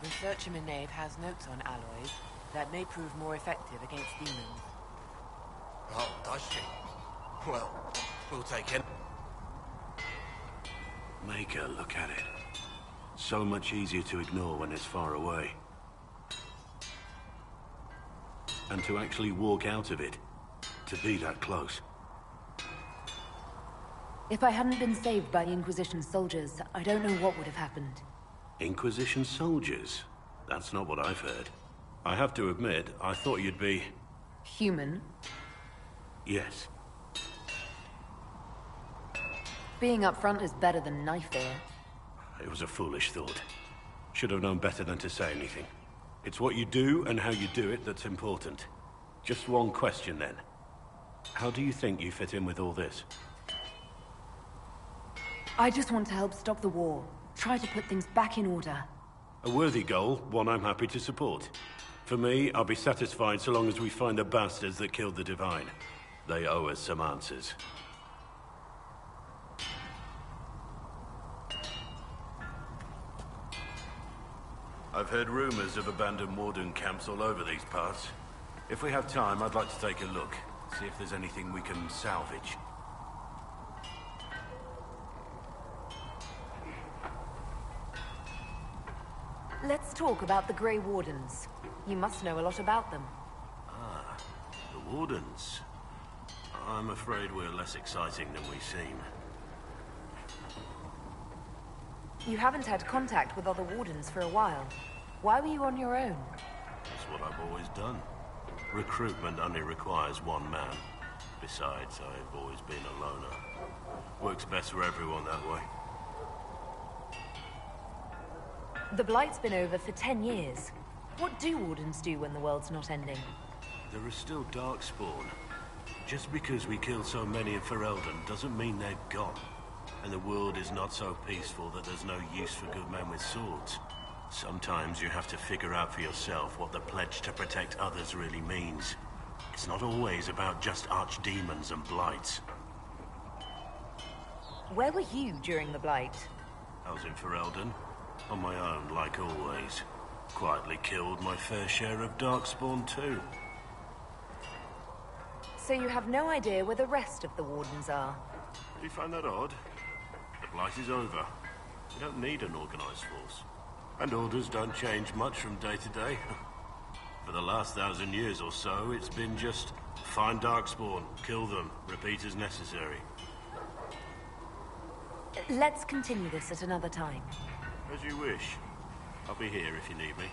Research Nave has notes on alloys that may prove more effective against demons. Oh, does she? Well, we'll take it. Make her look at it. So much easier to ignore when it's far away. And to actually walk out of it. To be that close. If I hadn't been saved by the Inquisition soldiers, I don't know what would have happened. Inquisition soldiers? That's not what I've heard. I have to admit, I thought you'd be... Human? Yes. Being up front is better than knife there. It was a foolish thought. Should have known better than to say anything. It's what you do and how you do it that's important. Just one question then. How do you think you fit in with all this? I just want to help stop the war. Try to put things back in order. A worthy goal, one I'm happy to support. For me, I'll be satisfied so long as we find the bastards that killed the Divine. They owe us some answers. I've heard rumors of abandoned warden camps all over these parts. If we have time, I'd like to take a look. See if there's anything we can salvage. Let's talk about the Grey Wardens. You must know a lot about them. Wardens. I'm afraid we're less exciting than we seem. You haven't had contact with other wardens for a while. Why were you on your own? That's what I've always done. Recruitment only requires one man. Besides, I've always been a loner. Works best for everyone that way. The Blight's been over for 10 years. What do wardens do when the world's not ending? There is still Darkspawn. Just because we killed so many in Ferelden doesn't mean they're gone. And the world is not so peaceful that there's no use for good men with swords. Sometimes you have to figure out for yourself what the pledge to protect others really means. It's not always about just archdemons and blights. Where were you during the Blight? I was in Ferelden, on my own, like always. Quietly killed my fair share of Darkspawn too. So you have no idea where the rest of the wardens are? Do you find that odd? The Blight is over. We don't need an organized force. And orders don't change much from day to day. For the last 1,000 years or so, it's been just find Darkspawn, kill them, repeat as necessary. Let's continue this at another time. As you wish. I'll be here if you need me.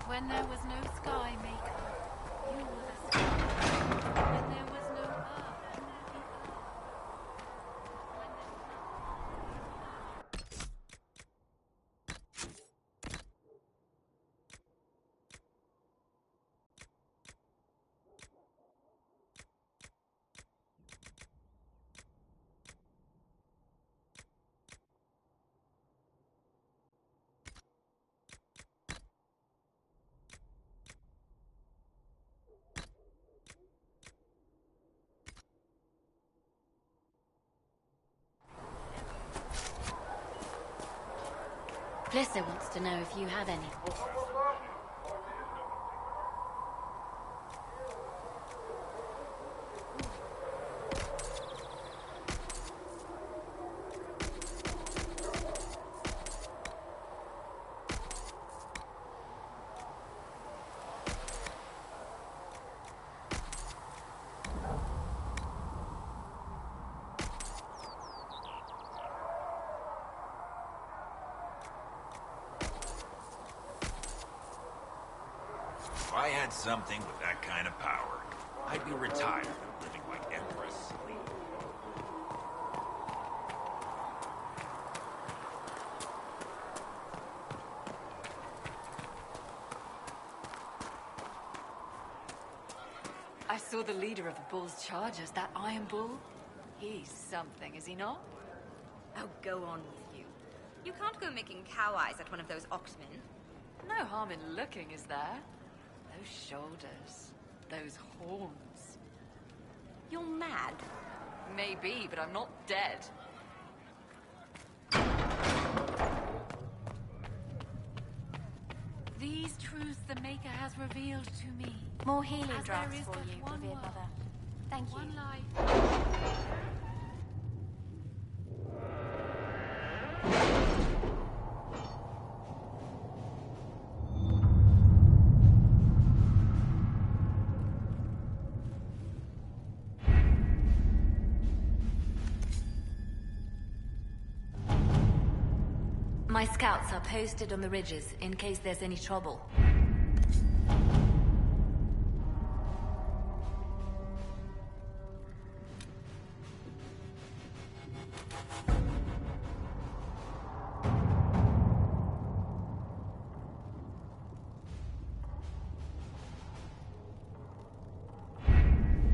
When there was no sky maker, you were the sky. When there was no earth, Blissa wants to know if you have any. If I had something with that kind of power, I'd be retired and living like Empress. I saw the leader of the Bull's Chargers, that Iron Bull. He's something, is he not? Oh, go on with you. You can't go making cow eyes at one of those oxmen. No harm in looking, is there? Those shoulders, those horns. You're mad. Maybe, but I'm not dead. these truths the Maker has revealed to me. More healing As drops there is for but you, one revered world, mother. Thank you. one life. My scouts are posted on the ridges in case there's any trouble.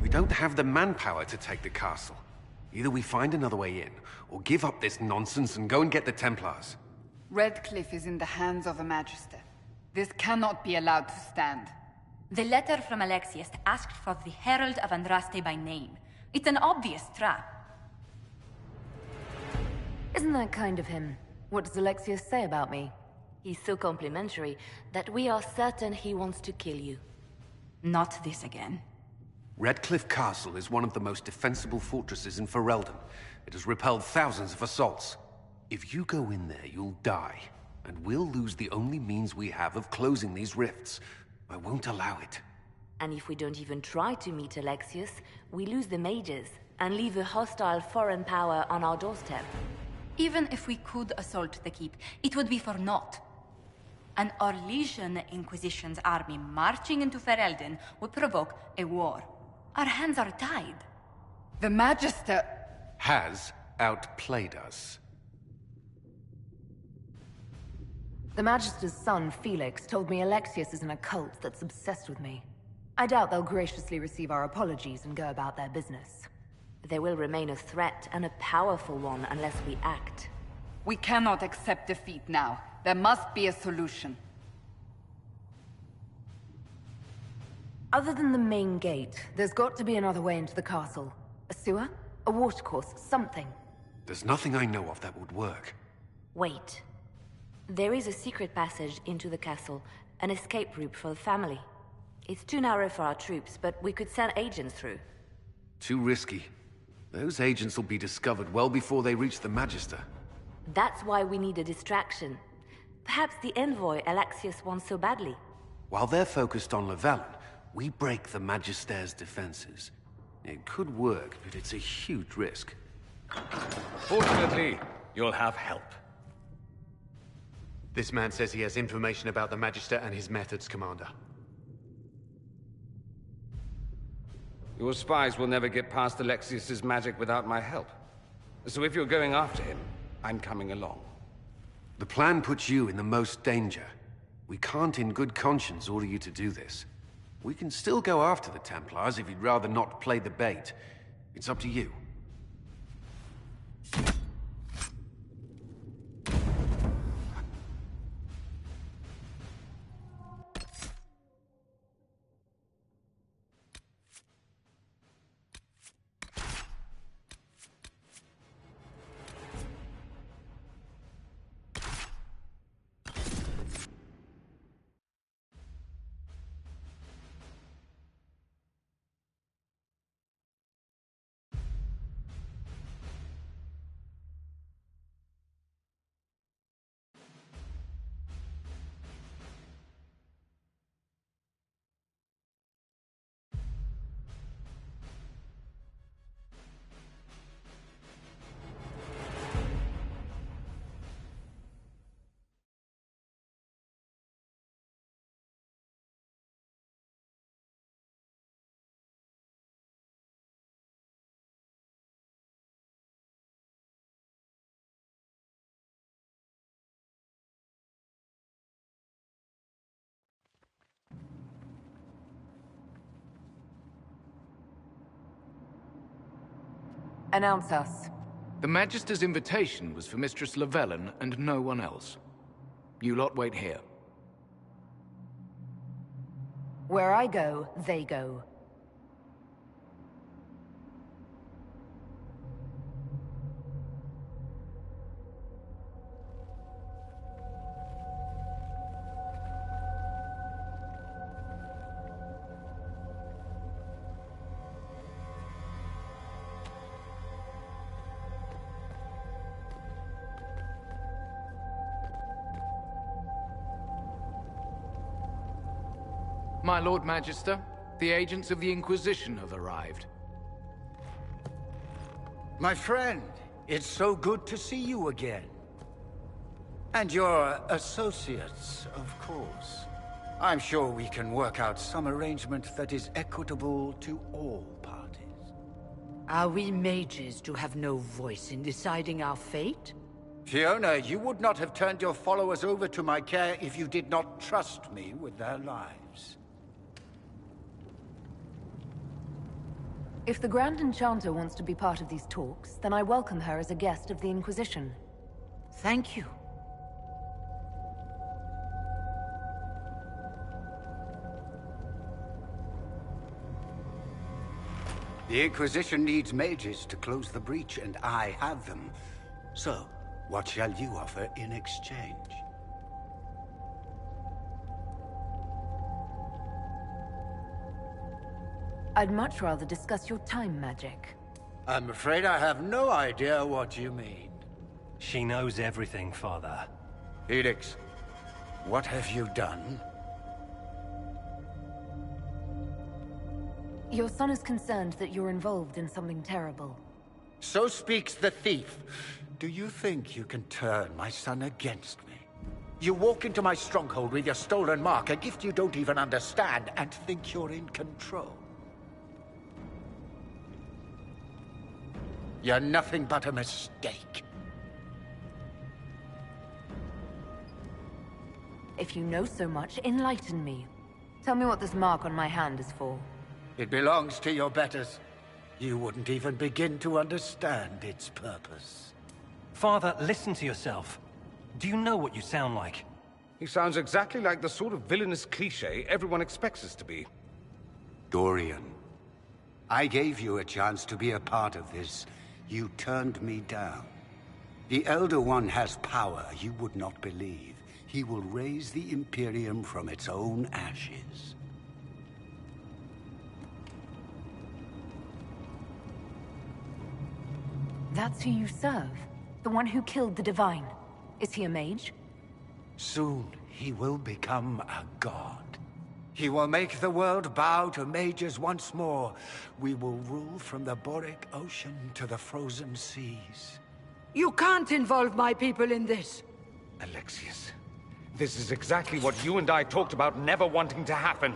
We don't have the manpower to take the castle. Either we find another way in, or give up this nonsense and go and get the Templars. Redcliffe is in the hands of a Magister. This cannot be allowed to stand. The letter from Alexius asked for the Herald of Andraste by name. It's an obvious trap. Isn't that kind of him? What does Alexius say about me? He's so complimentary that we are certain he wants to kill you. Not this again. Redcliffe Castle is one of the most defensible fortresses in Ferelden. It has repelled thousands of assaults. If you go in there, you'll die. And we'll lose the only means we have of closing these rifts. I won't allow it. And if we don't even try to meet Alexius, we lose the mages and leave a hostile foreign power on our doorstep. Even if we could assault the keep, it would be for naught. An Orlesian Inquisition's army marching into Ferelden would provoke a war. Our hands are tied. The Magister has outplayed us. The Magister's son, Felix, told me Alexius is in a cult that's obsessed with me. I doubt they'll graciously receive our apologies and go about their business. They will remain a threat, and a powerful one, unless we act. We cannot accept defeat now. There must be a solution. Other than the main gate, there's got to be another way into the castle. A sewer? A watercourse? Something. There's nothing I know of that would work. Wait. There is a secret passage into the castle, an escape route for the family. It's too narrow for our troops, but we could send agents through. Too risky. Those agents will be discovered well before they reach the Magister. That's why we need a distraction. Perhaps the envoy Alexius wants so badly. While they're focused on Llewellyn, we break the Magister's defenses. It could work, but it's a huge risk. Fortunately, you'll have help. This man says he has information about the Magister and his methods, Commander. Your spies will never get past Alexius's magic without my help. So if you're going after him, I'm coming along. The plan puts you in the most danger. We can't in good conscience order you to do this. We can still go after the Templars if you'd rather not play the bait. It's up to you. Announce us. The Magister's invitation was for Mistress Llewellyn and no one else. You lot wait here. Where I go, they go. My Lord Magister, the agents of the Inquisition have arrived. My friend, it's so good to see you again. And your associates, of course. I'm sure we can work out some arrangement that is equitable to all parties. Are we mages to have no voice in deciding our fate? Fiona, you would not have turned your followers over to my care if you did not trust me with their lives. If the Grand Enchanter wants to be part of these talks, then I welcome her as a guest of the Inquisition. Thank you. The Inquisition needs mages to close the breach, and I have them. So, what shall you offer in exchange? I'd much rather discuss your time magic. I'm afraid I have no idea what you mean. She knows everything, Father. Felix, what have you done? Your son is concerned that you're involved in something terrible. So speaks the thief. Do you think you can turn my son against me? You walk into my stronghold with your stolen mark, a gift you don't even understand, and think you're in control. You're nothing but a mistake. If you know so much, enlighten me. Tell me what this mark on my hand is for. It belongs to your betters. You wouldn't even begin to understand its purpose. Father, listen to yourself. Do you know what you sound like? He sounds exactly like the sort of villainous cliché everyone expects us to be. Dorian, I gave you a chance to be a part of this. You turned me down. The Elder One has power you would not believe. He will raise the Imperium from its own ashes. That's who you serve? The one who killed the Divine? Is he a mage? Soon, he will become a god. He will make the world bow to mages once more. We will rule from the Boric Ocean to the frozen seas. You can't involve my people in this. Alexius, this is exactly what you and I talked about never wanting to happen.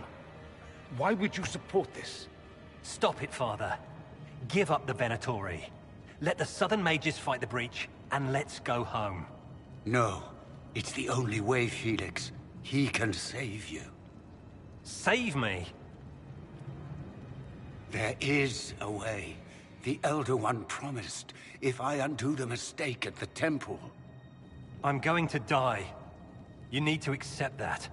Why would you support this? Stop it, Father. Give up the Venatori. Let the Southern Mages fight the breach, and let's go home. No. It's the only way, Felix. He can save you. Save me? There is a way. The Elder One promised, if I undo the mistake at the temple. I'm going to die. You need to accept that.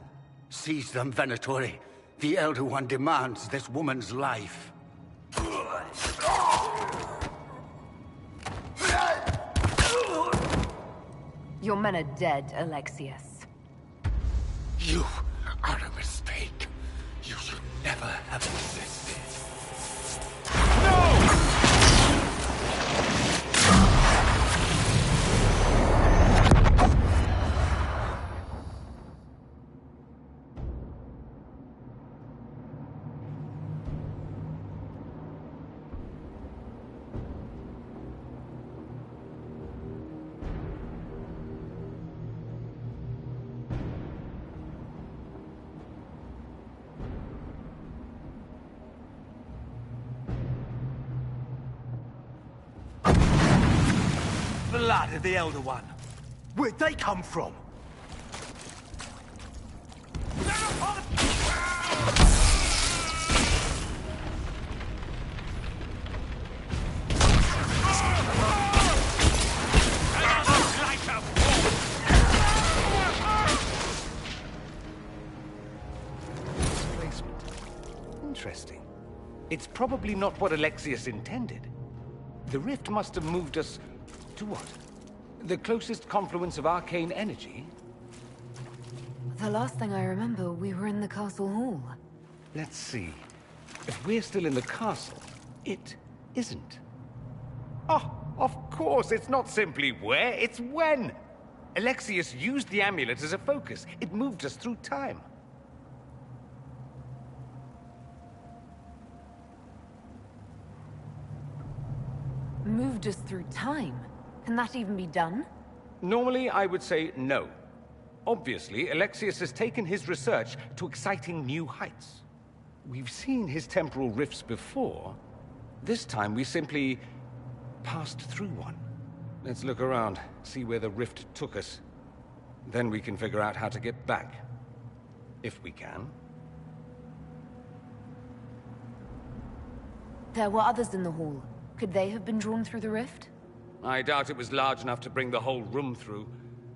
Seize them, Venatori. The Elder One demands this woman's life. Your men are dead, Alexius. You are a mistake. You should never have existed. Blood of the Elder One. Where'd they come from? Displacement. Interesting. It's probably not what Alexius intended. The rift must have moved us to what? The closest confluence of arcane energy? The last thing I remember, we were in the castle hall. Let's see. If we're still in the castle, it isn't. Oh, of course, it's not simply where, it's when! Alexius used the amulet as a focus. It moved us through time. Moved us through time? Can that even be done? Normally, I would say no. Obviously, Alexius has taken his research to exciting new heights. We've seen his temporal rifts before. This time, we simply passed through one. Let's look around, see where the rift took us. Then we can figure out how to get back. If we can. There were others in the hall. Could they have been drawn through the rift? I doubt it was large enough to bring the whole room through.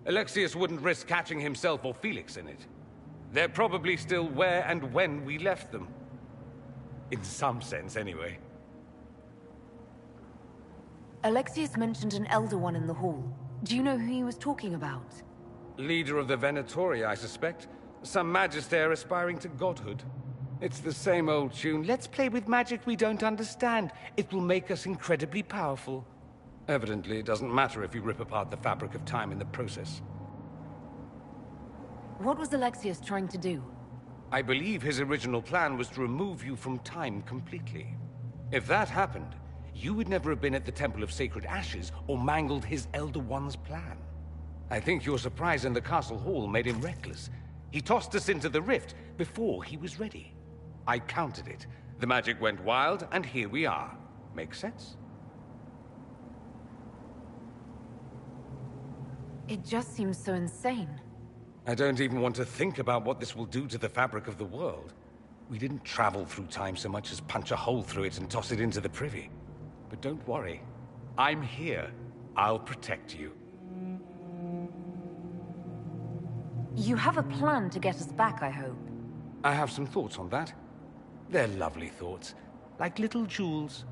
Alexius wouldn't risk catching himself or Felix in it. They're probably still where and when we left them. In some sense, anyway. Alexius mentioned an Elder One in the hall. Do you know who he was talking about? Leader of the Venatori, I suspect. Some magister aspiring to godhood. It's the same old tune. Let's play with magic we don't understand. It will make us incredibly powerful. Evidently, it doesn't matter if you rip apart the fabric of time in the process. What was Alexius trying to do? I believe his original plan was to remove you from time completely. If that happened, you would never have been at the Temple of Sacred Ashes or mangled his Elder One's plan. I think your surprise in the castle hall made him reckless. He tossed us into the rift before he was ready. I countered it. The magic went wild, and here we are. Make sense? It just seems so insane. I don't even want to think about what this will do to the fabric of the world. We didn't travel through time so much as punch a hole through it and toss it into the privy. But don't worry. I'm here. I'll protect you. You have a plan to get us back, I hope. I have some thoughts on that. They're lovely thoughts, like little jewels.